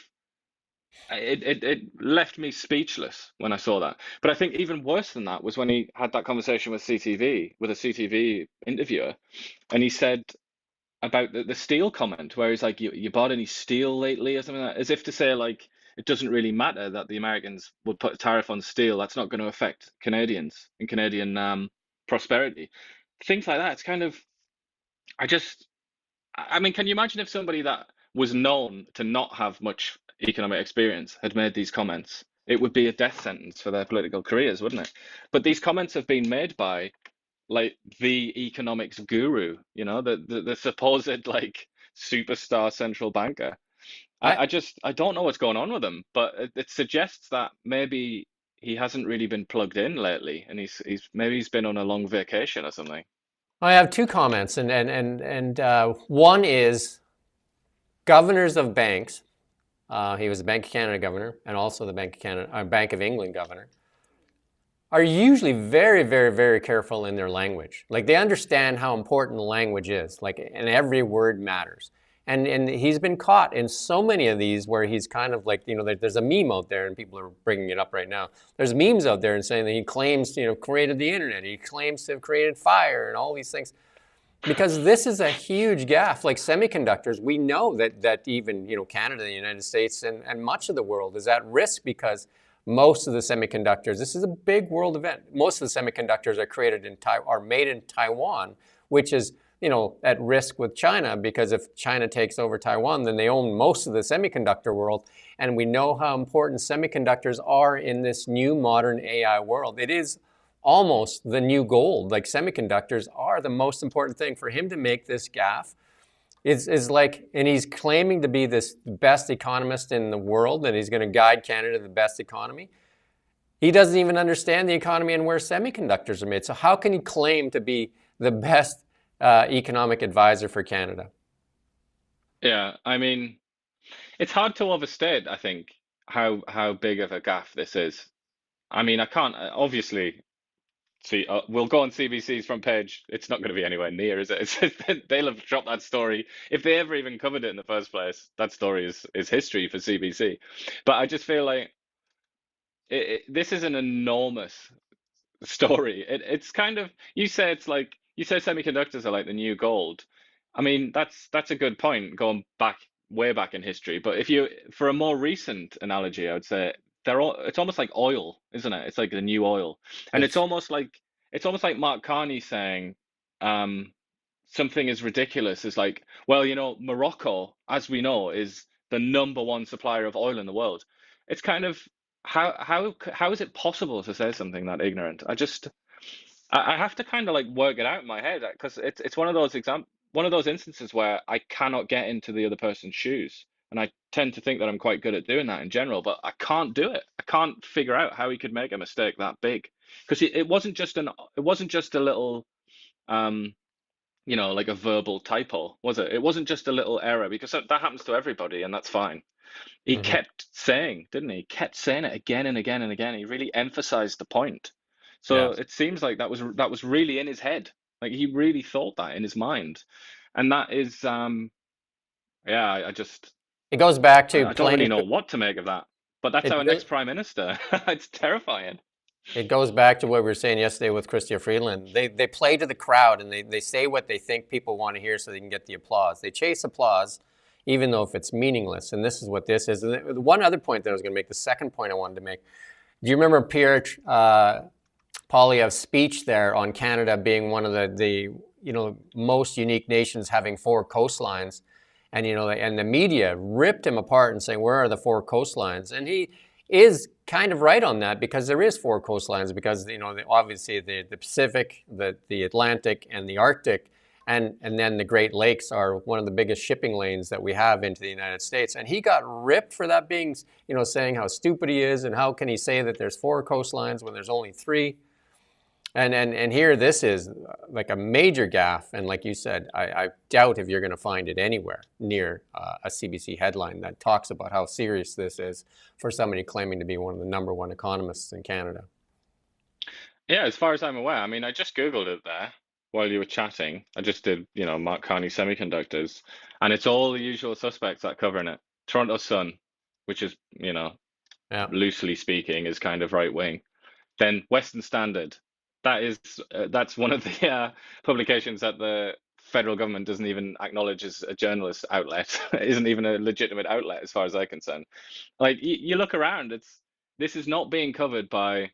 it left me speechless when I saw that. But I think even worse than that was when he had that conversation with CTV, with a CTV interviewer, and he said about the steel comment, where he's like, you bought any steel lately or something like that, as if to say like it doesn't really matter that the Americans would put a tariff on steel. That's not going to affect Canadians and Canadian prosperity. Things like that. It's kind of, I mean, can you imagine if somebody that was known to not have much economic experience had made these comments? It would be a death sentence for their political careers, wouldn't it? But these comments have been made by like the economics guru, you know, the supposed like superstar central banker. I, I don't know what's going on with him, but it suggests that maybe he hasn't really been plugged in lately, and he's been on a long vacation or something. I have two comments, and one is governors of banks. He was the Bank of Canada governor and also the Bank of England governor, are usually very, very, very careful in their language. Like, they understand how important the language is, like, and every word matters. And he's been caught in so many of these where he's kind of like, you know, there's a meme out there, and people are bringing it up right now. There's memes out there and saying that he claims, you know, created the internet. He claims to have created fire and all these things. Because this is a huge gaffe. Like semiconductors, we know that even, you know, Canada, the United States, and much of the world is at risk because most of the semiconductors, this is a big world event. Most of the semiconductors are made in Taiwan, which is, you know, at risk with China, because if China takes over Taiwan, then they own most of the semiconductor world. And we know how important semiconductors are in this new modern AI world. It is almost the new gold. Like, semiconductors are the most important thing. For him to make this gaffe is like, and he's claiming to be this best economist in the world, and he's going to guide Canada to the best economy. He doesn't even understand the economy and where semiconductors are made. So how can he claim to be the best economic advisor for Canada? Yeah, I mean, it's hard to overstate, I think, how big of a gaffe this is. I mean, I can't obviously see. We'll go on CBC's front page. It's not going to be anywhere near, is it? They'll have dropped that story if they ever even covered it in the first place. That story is history for CBC. But I just feel like this is an enormous story. It's kind of, you say semiconductors are like the new gold. I mean, that's a good point, going back way back in history. But if you, for a more recent analogy, I would say it's almost like oil, isn't it? It's like the new oil. And it's almost like Mark Carney saying something as ridiculous as like, well, you know, Morocco, as we know, is the #1 supplier of oil in the world. It's kind of, how is it possible to say something that ignorant? I have to kind of like work it out in my head, because it's one of those instances where I cannot get into the other person's shoes, and I tend to think that I'm quite good at doing that in general, but I can't do it. I can't figure out how he could make a mistake that big, because it wasn't just a little you know, like a verbal typo, was it? It wasn't just a little error, because that happens to everybody, and that's fine. He kept saying, didn't he? He kept saying it again and again and again. He really emphasized the point. So Yes. it seems like that was really in his head. Like, he really thought that in his mind. And that is yeah, I just It goes back to I don't really playing. know what to make of that. But that's It our really, next prime minister. It's terrifying. it goes back to what we were saying yesterday with Chrystia Freeland. They play to the crowd and they say what they think people want to hear so they can get the applause. They chase applause, even though if it's meaningless. And this is what this is. And one other point that I was going to make, the second point I wanted to make. Do you remember Pierre Poilievre's speech there on Canada being one of the most unique nations having 4 coastlines? And and the media ripped him apart and saying, where are the 4 coastlines? And he is kind of right on that, because there is 4 coastlines, because obviously the Pacific, the Atlantic, and the Arctic, and then the Great Lakes are one of the biggest shipping lanes that we have into the United States. And he got ripped for that, being saying how stupid he is and how can he say that there's 4 coastlines when there's only 3. And here this is like a major gaffe, and like you said, I doubt if you're going to find it anywhere near a CBC headline that talks about how serious this is for somebody claiming to be one of the #1 economists in Canada. Yeah, as far as I'm aware, I mean, I just Googled it there while you were chatting. I just did, Mark Carney Semiconductors, and it's all the usual suspects that covering it. Toronto Sun, which is, Yeah. loosely speaking, is kind of right wing. Then Western Standard, that's one of the publications that the federal government doesn't even acknowledge as a journalist outlet. It isn't even a legitimate outlet as far as I'm concerned. Like you look around, this is not being covered by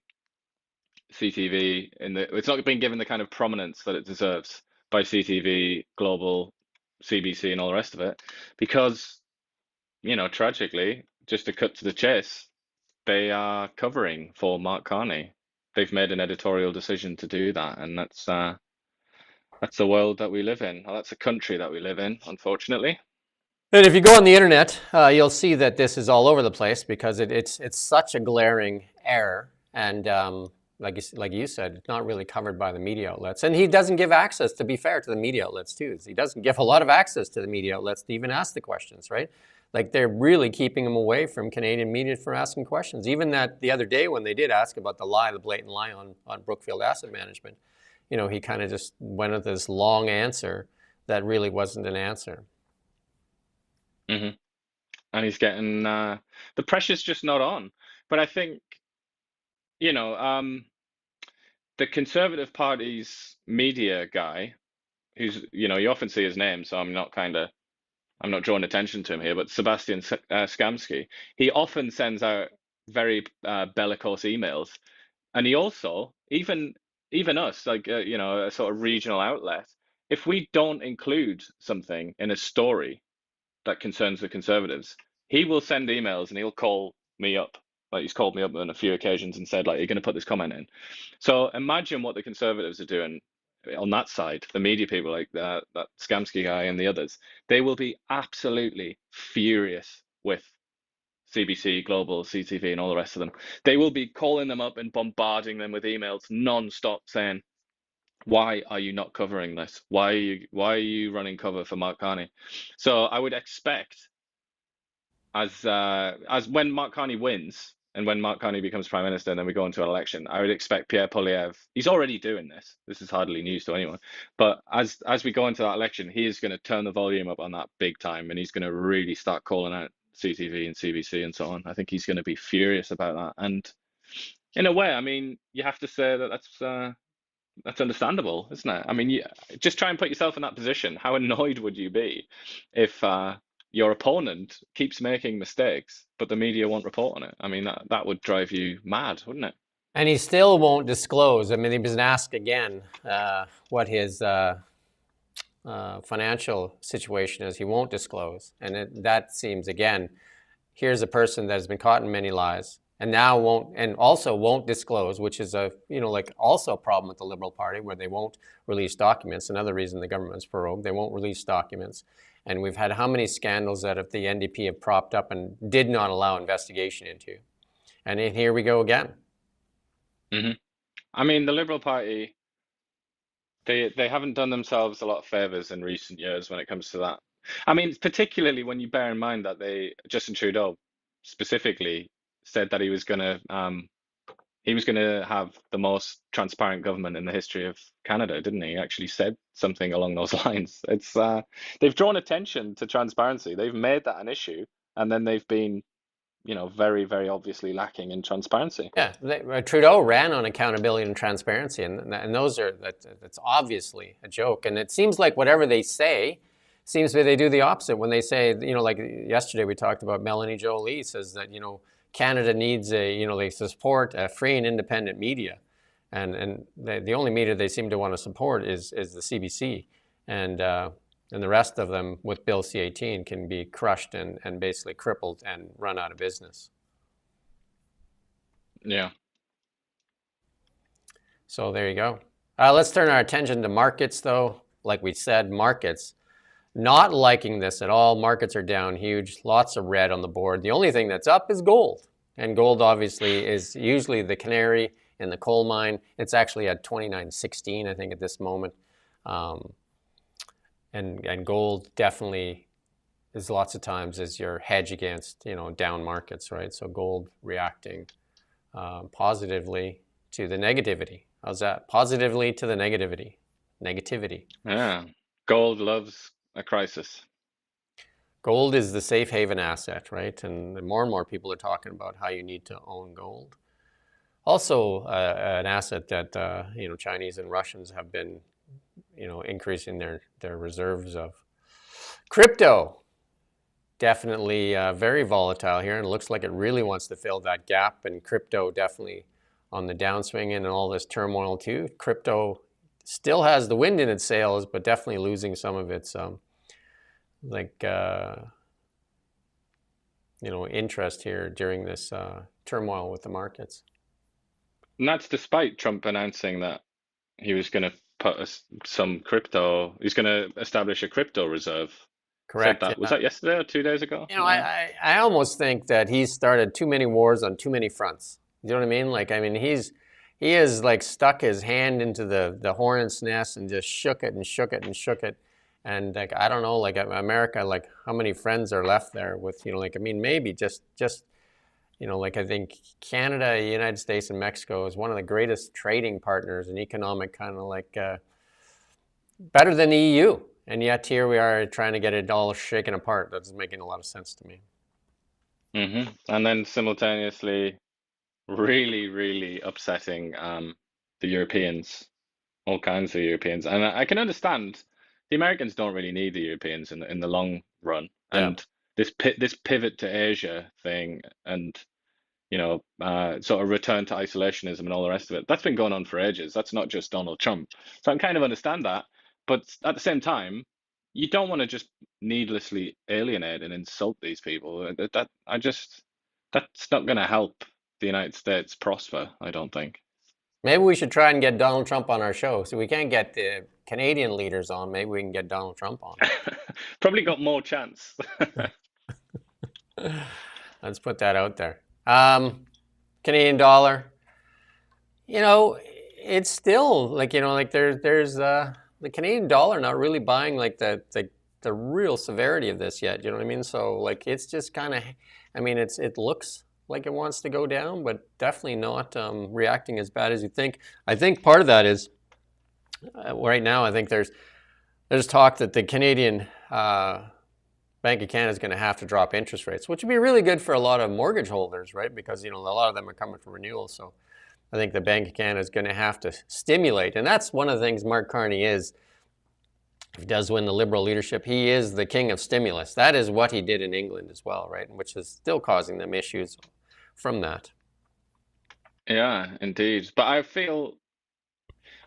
CTV it's not being given the kind of prominence that it deserves by CTV, Global, CBC, and all the rest of it, because tragically, just to cut to the chase, they are covering for Mark Carney. They've made an editorial decision to do that, and that's the world that we live in. Well, that's the country that we live in, unfortunately. And if you go on the internet, you'll see that this is all over the place, because it's such a glaring error. And like you said, it's not really covered by the media outlets. And he doesn't give access, to be fair, to the media outlets too. He doesn't give a lot of access to the media outlets to even ask the questions, right? Like, they're really keeping him away from Canadian media for asking questions. Even that the other day when they did ask about the blatant lie on Brookfield Asset Management, he kind of just went with this long answer that really wasn't an answer. Mm-hmm. And he's getting the pressure's just not on. But I think, the Conservative Party's media guy, who's, you often see his name, so I'm not drawing attention to him here, but Sebastian Skamsky, he often sends out very bellicose emails. And he also, even us, like, a sort of regional outlet, if we don't include something in a story that concerns the Conservatives, he will send emails and he'll call me up. Like, he's called me up on a few occasions and said, like, you're going to put this comment in. So imagine what the Conservatives are doing on that side, the media people like that Skamsky guy and the others. They will be absolutely furious with CBC, Global, CTV, and all the rest of them. They will be calling them up and bombarding them with emails non-stop saying, why are you not covering this? Why are you running cover for Mark Carney? So I would expect, as when Mark Carney wins and when Mark Carney becomes prime minister and then we go into an election, I would expect Pierre Poilievre, he's already doing this. This is hardly news to anyone. But as we go into that election, he is going to turn the volume up on that big time, and he's going to really start calling out CTV and CBC and so on. I think he's going to be furious about that. And in a way, I mean, you have to say that that's understandable, isn't it? I mean, just try and put yourself in that position. How annoyed would you be if your opponent keeps making mistakes, but the media won't report on it? I mean, that would drive you mad, wouldn't it? And he still won't disclose. I mean, he was asked again what his financial situation is. He won't disclose. And that seems, again, here's a person that has been caught in many lies and now won't disclose, which is also a problem with the Liberal Party, where they won't release documents. Another reason the government's prorogued, they won't release documents. And we've had how many scandals that the NDP have propped up and did not allow investigation into. And here we go again. Mm-hmm. I mean, the Liberal Party, they haven't done themselves a lot of favors in recent years when it comes to that. I mean, particularly when you bear in mind that Justin Trudeau specifically said that he was going to he was going to have the most transparent government in the history of Canada, didn't he? He actually said something along those lines. It's they've drawn attention to transparency. They've made that an issue, and then they've been, very, very obviously lacking in transparency. Yeah, Trudeau ran on accountability and transparency, and that's obviously a joke. And it seems like whatever they say, seems like they do the opposite. When they say, like yesterday we talked about Melanie Jolie says that Canada needs they support a free and independent media, and the only media they seem to want to support is the CBC, and the rest of them with Bill C-18 can be crushed and basically crippled and run out of business. Yeah. So there you go. Let's turn our attention to markets, though. Like we said, markets not liking this at all. Markets are down huge. Lots of red on the board. The only thing that's up is gold. And gold, obviously, is usually the canary in the coal mine. It's actually at 29.16, I think, at this moment. And gold definitely is lots of times is your hedge against, down markets, right? So gold reacting positively to the negativity. How's that? Positively to the negativity. Yeah. Gold loves a crisis. Gold is the safe haven asset, right? And more and more people are talking about how you need to own gold. Also, an asset that Chinese and Russians have been, increasing their reserves of. Crypto, definitely very volatile here, and it looks like it really wants to fill that gap. And crypto definitely on the downswing and all this turmoil too. Crypto still has the wind in its sails, but definitely losing some of its interest here during this turmoil with the markets. And that's despite Trump announcing that he was going to put some crypto, he's going to establish a crypto reserve. Correct. Said that. Was that yesterday or 2 days ago? I almost think that he's started too many wars on too many fronts. You know what I mean? He has like stuck his hand into the hornet's nest and just shook it and shook it and shook it. And like, I don't know, like America, like how many friends are left there with, maybe just I think Canada, United States, and Mexico is one of the greatest trading partners and economic kind of like better than the EU. And yet here we are trying to get it all shaken apart. That doesn't make a lot of sense to me. Mm-hmm. And then simultaneously, really, really upsetting the Europeans, all kinds of Europeans. And I can understand the Americans don't really need the Europeans in the long run. And this pivot to Asia thing and sort of return to isolationism and all the rest of it. That's been going on for ages. That's not just Donald Trump. So I kind of understand that. But at the same time, you don't want to just needlessly alienate and insult these people. That's not going to help the United States prosper, I don't think. Maybe we should try and get Donald Trump on our show. So we can't get the Canadian leaders on. Maybe we can get Donald Trump on. Probably got more chance. Let's put that out there. Canadian dollar, it's still like, there's the Canadian dollar not really buying like the real severity of this yet. You know what I mean? So like, it's just kind of, it looks like it wants to go down, but definitely not reacting as bad as you think. I think part of that is right now, I think there's talk that the Canadian Bank of Canada is going to have to drop interest rates, which would be really good for a lot of mortgage holders, right? Because, a lot of them are coming for renewal. So I think the Bank of Canada is going to have to stimulate. And that's one of the things Mark Carney is. If he does win the Liberal leadership, he is the king of stimulus. That is what he did in England as well, right? Which is still causing them issues from that. Yeah, indeed. But I feel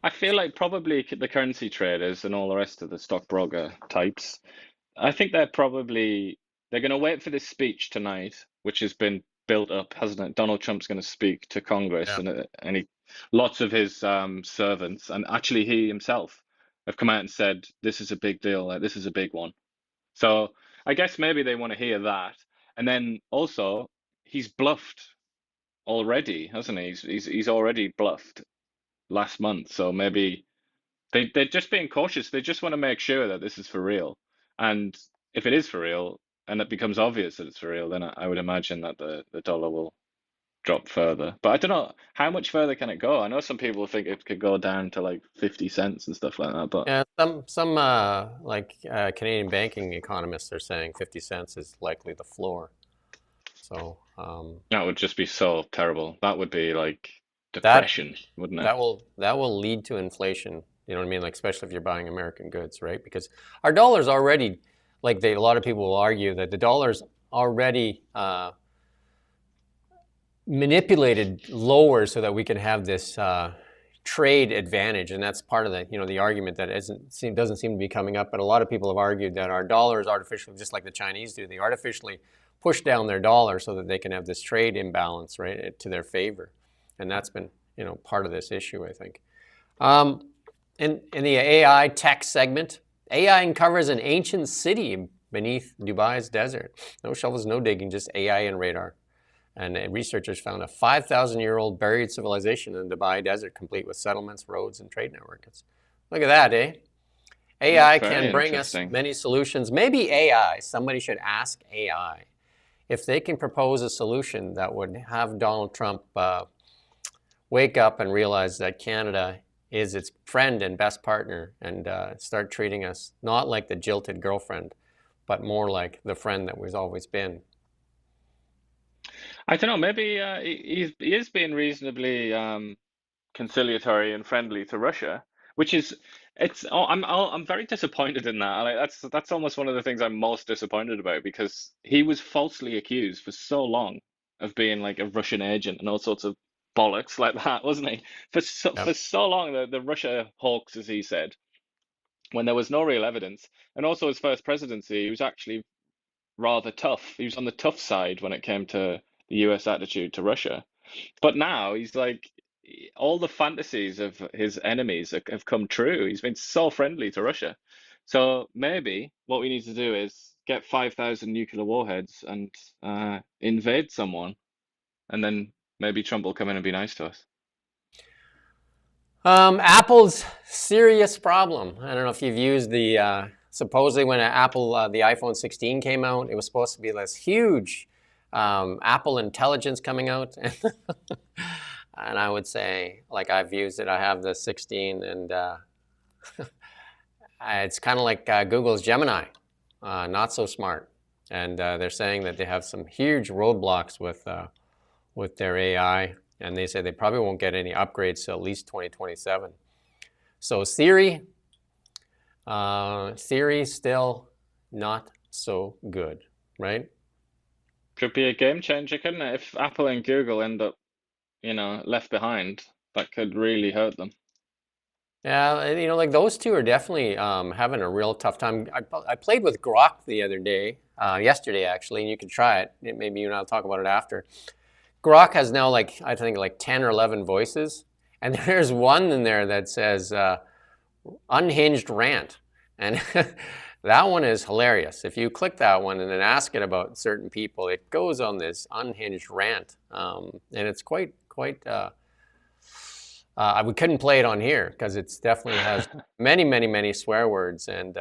like probably the currency traders and all the rest of the stockbroker types, I think they're going to wait for this speech tonight, which has been built up, hasn't it? Donald Trump's going to speak to Congress and lots of his servants, and actually he himself have come out and said, this is a big deal, like, this is a big one. So I guess maybe they want to hear that. And then also he's bluffed already, hasn't he? He's already bluffed last month. So maybe they're just being cautious. They just want to make sure that this is for real. And if it is for real, and it becomes obvious that it's for real, then I would imagine that the dollar will drop further. But I don't know how much further can it go. I know some people think it could go down to like 50 cents and stuff like that. But Yeah, some Canadian banking economists are saying 50 cents is likely the floor. So that would just be so terrible. That would be like that depression, wouldn't it? that will lead to inflation. You know what I mean? Like especially if you're buying American goods, right? Because our dollar's already a lot of people will argue that the dollar's already manipulated lower so that we can have this trade advantage, and that's part of the argument that doesn't seem to be coming up. But a lot of people have argued that our dollar is artificially, just like the Chinese do, they artificially push down their dollar so that they can have this trade imbalance, right, to their favor, and that's been part of this issue, I think. In the AI tech segment, AI uncovers an ancient city beneath Dubai's desert. No shovels, no digging, just AI and radar. And researchers found a 5,000-year-old buried civilization in the Dubai desert, complete with settlements, roads, and trade networks. Look at that, eh? AI can bring us many solutions. Maybe AI, somebody should ask AI if they can propose a solution that would have Donald Trump wake up and realize that Canada is its friend and best partner, and start treating us not like the jilted girlfriend, but more like the friend that we've always been. I don't know. Maybe he is being reasonably conciliatory and friendly to Russia, which is I'm very disappointed in that. Like that's almost one of the things I'm most disappointed about, because he was falsely accused for so long of being like a Russian agent and all sorts of bollocks like that, wasn't he? For so long, the Russia hoax, as he said, when there was no real evidence. And also his first presidency, he was actually rather tough. He was on the tough side when it came to the US attitude to Russia. But now he's like, all the fantasies of his enemies have come true. He's been so friendly to Russia. So maybe what we need to do is get 5,000 nuclear warheads and invade someone, and then maybe Trump will come in and be nice to us. Apple's serious problem. I don't know if you've used the, supposedly when Apple, the iPhone 16 came out, it was supposed to be this huge Apple intelligence coming out. And I would say, like, I've used it, I have the 16, and it's kind of like Google's Gemini, not so smart. And they're saying that they have some huge roadblocks with their AI, and they say they probably won't get any upgrades till at least 2027. So Siri still not so good, right? Could be a game changer, couldn't it? If Apple and Google end up, left behind, that could really hurt them. Yeah, like those two are definitely having a real tough time. I played with Grok the other day, yesterday actually, and you can try it. Maybe you and I'll talk about it after. Grok has now I think 10 or 11 voices, and there's one in there that says unhinged rant, and that one is hilarious. If you click that one and then ask it about certain people, it goes on this unhinged rant, and it's quite. We couldn't play it on here because it definitely has many swear words, and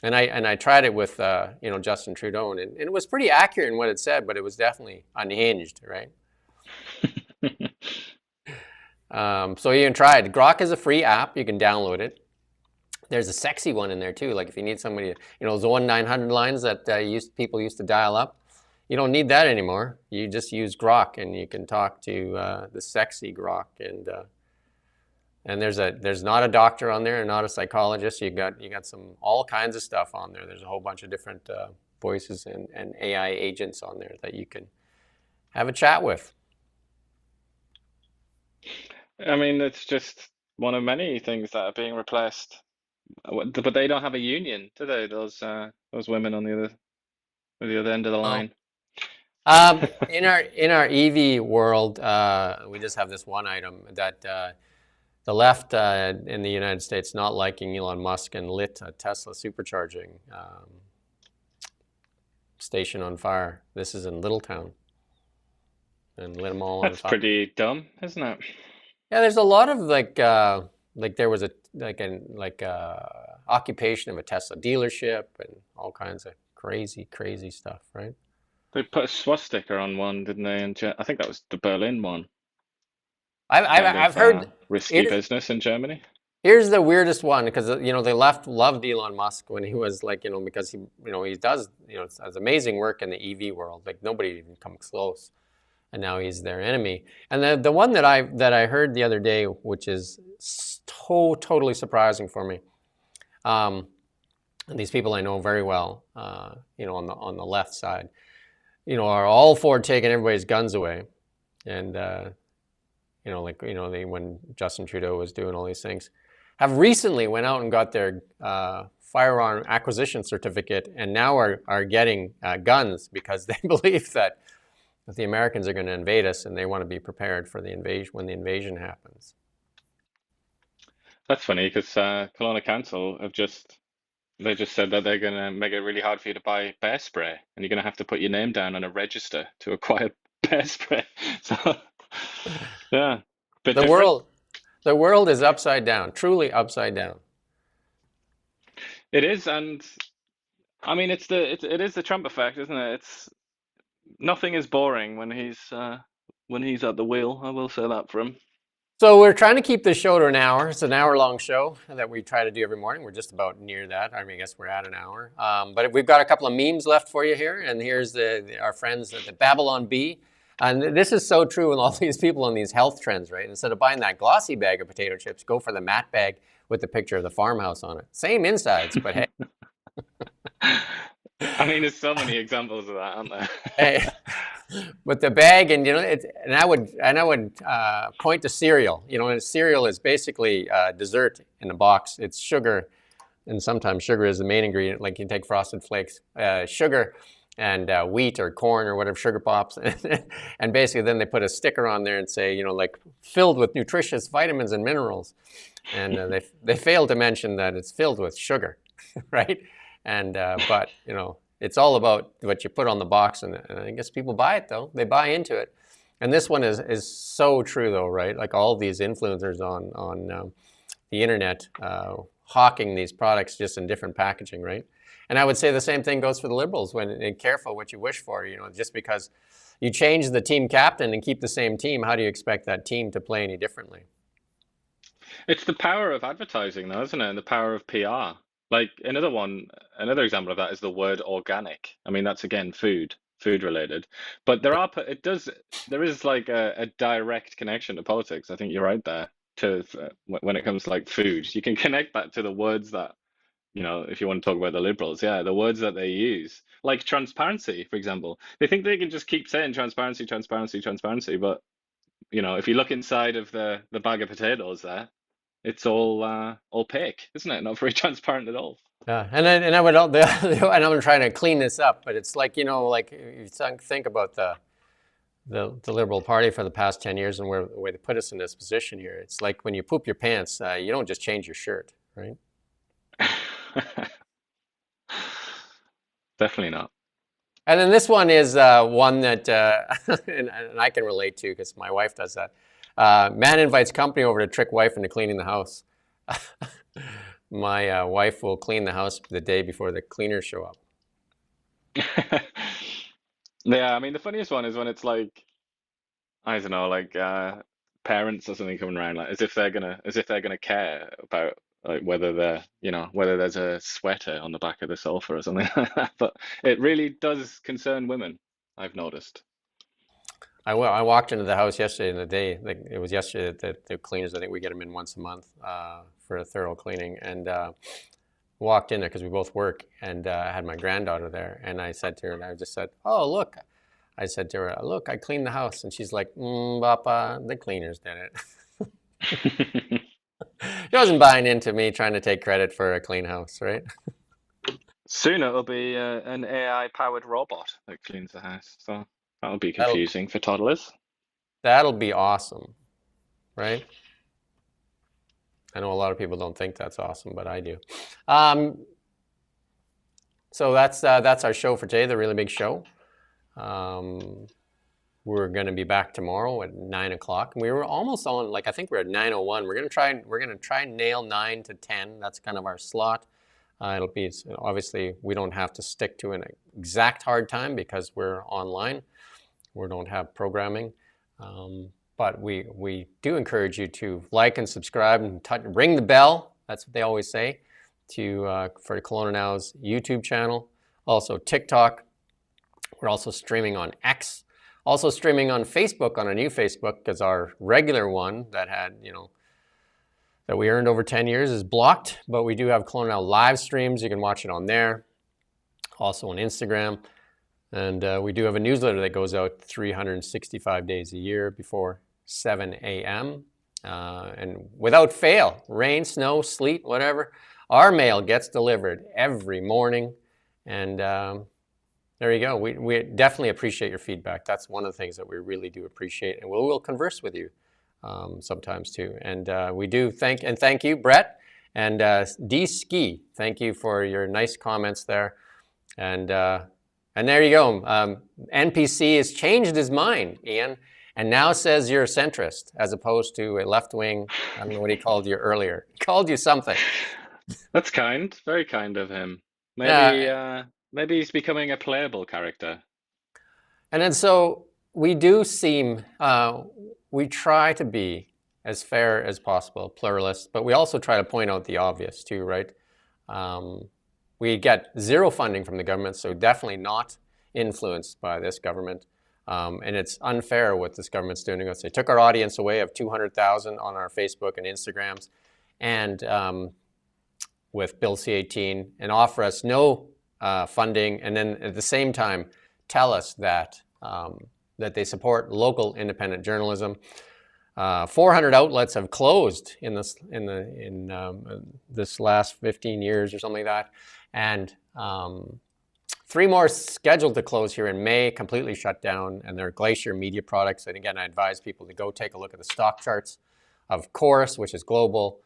I tried it with Justin Trudeau, and it was pretty accurate in what it said, but it was definitely unhinged, right? So you can try it. Grok is a free app. You can download it. There's a sexy one in there too. Like if you need somebody, those 1-900 lines that people used to dial up, you don't need that anymore. You just use Grok, and you can talk to the sexy Grok, and there's not a doctor on there and not a psychologist. You got all kinds of stuff on there. There's a whole bunch of different voices and AI agents on there that you can have a chat with. I mean, it's just one of many things that are being replaced. But they don't have a union, do they? Those women on the other end of the line. In our EV world, we just have this one item that the left in the United States not liking Elon Musk and lit a Tesla supercharging station on fire. This is in Littletown, and lit them all on fire. That's pretty dumb, isn't it? Yeah, there's a lot of there was occupation of a Tesla dealership and all kinds of crazy stuff, right? They put a swastika on one, didn't they? I think that was the Berlin one. I've heard Risky here's, business in Germany. here's the weirdest one, because they loved Elon Musk when he was like, because he does has amazing work in the EV world, like nobody even comes close, and now he's their enemy. And the one that I heard the other day, which is totally surprising for me, and these people I know very well, on the left side, are all for taking everybody's guns away, and when Justin Trudeau was doing all these things, have recently went out and got their firearm acquisition certificate, and now are getting guns because they believe that the Americans are going to invade us, and they want to be prepared for the invasion when the invasion happens. That's funny because Kelowna Council they just said that they're going to make it really hard for you to buy bear spray, and you're going to have to put your name down on a register to acquire bear spray. So, yeah, bit different. The world is upside down, truly upside down. It is, and I mean, it is the Trump effect, isn't it? Nothing is boring when he's at the wheel. I will say that for him. So we're trying to keep this show to an hour. It's an hour-long show that we try to do every morning. We're just about near that. I mean, I guess we're at an hour. But we've got a couple of memes left for you here. And here's our friends at the Babylon Bee. And this is so true with all these people on these health trends, right? Instead of buying that glossy bag of potato chips, go for the matte bag with the picture of the farmhouse on it. Same insides, but hey. I mean, there's so many examples of that, aren't there? Hey. With the bag, and I would point to cereal. And cereal is basically dessert in a box. It's sugar, and sometimes sugar is the main ingredient. Like you take Frosted Flakes, sugar, and wheat or corn or whatever, sugar pops, and basically then they put a sticker on there and say, like filled with nutritious vitamins and minerals, and they fail to mention that it's filled with sugar, right? And but it's all about what you put on the box, and I guess people buy it, though. They buy into it. And this one is so true, though, right? Like all these influencers on the internet hawking these products just in different packaging, right? And I would say the same thing goes for the Liberals. Careful what you wish for. Just because you change the team captain and keep the same team, how do you expect that team to play any differently? It's the power of advertising, though, isn't it? And the power of PR. Like another example of that is the word organic. I mean, that's again food related, but there is like a direct connection to politics. I think you're right there. When it comes to like food, you can connect that to the words that if you want to talk about the Liberals, the words that they use, like transparency, for example. They think they can just keep saying transparency, transparency, transparency, but if you look inside of the bag of potatoes there, it's all opaque, isn't it? Not very transparent at all. Yeah, and I'm trying to clean this up, but it's like like you think about the Liberal Party for the past 10 years and where they put us in this position here. It's like when you poop your pants, you don't just change your shirt, right? Definitely not. And then this one is one that and I can relate to because my wife does that. Man invites company over to trick wife into cleaning the house. My wife will clean the house the day before the cleaners show up. Yeah, I mean the funniest one is when it's like, I don't know, like parents or something coming around, like as if they're gonna care about like whether there's a sweater on the back of the sofa or something like that. But it really does concern women, I've noticed. I walked into the house yesterday in the day. Like it was yesterday that the cleaners, I think we get them in once a month for a thorough cleaning, and walked in there because we both work, and I had my granddaughter there, and I said to her, and I just said, "Oh, look." I said to her, "Look, I cleaned the house," and she's like, "Papa, the cleaners did it." She wasn't buying into me trying to take credit for a clean house, right? Soon it'll be an AI-powered robot that cleans the house, so that'll be confusing for toddlers. That'll be awesome, right? I know a lot of people don't think that's awesome, but I do. So that's our show for today, the really big show. We're going to be back tomorrow at 9 o'clock. And we were almost on, like I think we're at 9:01. We're going to try and nail 9 to 10. That's kind of our slot. It'll be, obviously, we don't have to stick to an exact hard time because we're online. We don't have programming. But we do encourage you to like and subscribe and ring the bell. That's what they always say for Kelowna Now's YouTube channel. Also TikTok. We're also streaming on X. Also streaming on Facebook, on a new Facebook, because our regular one that had, that we earned over 10 years is blocked. But we do have Kelowna Now live streams. You can watch it on there. Also on Instagram. And we do have a newsletter that goes out 365 days a year before 7 a.m. And without fail, rain, snow, sleet, whatever, our mail gets delivered every morning. And there you go. We definitely appreciate your feedback. That's one of the things that we really do appreciate. And we'll converse with you sometimes too. And we do thank you, Brett. And D-Ski, thank you for your nice comments there. And there you go. NPC has changed his mind, Ian, and now says you're a centrist as opposed to a left-wing. I don't know what he called you earlier. He called you something. That's kind, very kind of him. Maybe maybe he's becoming a playable character. And then so we do seem, we try to be as fair as possible, pluralist, but we also try to point out the obvious too, right? We get zero funding from the government, so definitely not influenced by this government. And it's unfair what this government's doing to us. They took our audience away of 200,000 on our Facebook and Instagrams, and with Bill C-18, and offer us no funding, and then at the same time tell us that that they support local independent journalism. 400 outlets have closed in this last 15 years or something like that, and 3 more scheduled to close here in May, completely shut down, and they're Glacier Media products. And again, I advise people to go take a look at the stock charts of Chorus, which is global,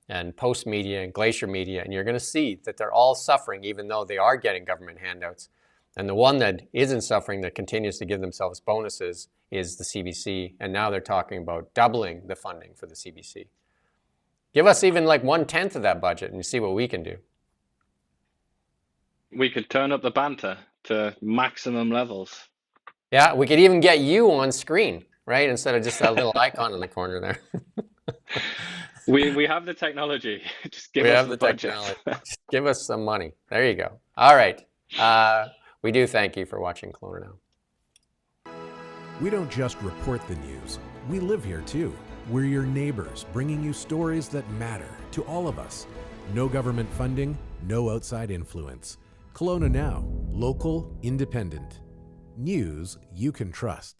and Post Media and Glacier Media, and you're going to see that they're all suffering, even though they are getting government handouts. And the one that isn't suffering, that continues to give themselves bonuses, is the CBC. And now they're talking about doubling the funding for the CBC. Give us even like 1/10 of that budget and you see what we can do. We could turn up the banter to maximum levels. Yeah, we could even get you on screen, right? Instead of just that little icon in the corner there. We have the technology. Just give us the budget. Just give us some money. There you go. All right. We do thank you for watching Kelowna Now. We don't just report the news. We live here too. We're your neighbors, bringing you stories that matter to all of us. No government funding, no outside influence. Kelowna Now, local, independent. News you can trust.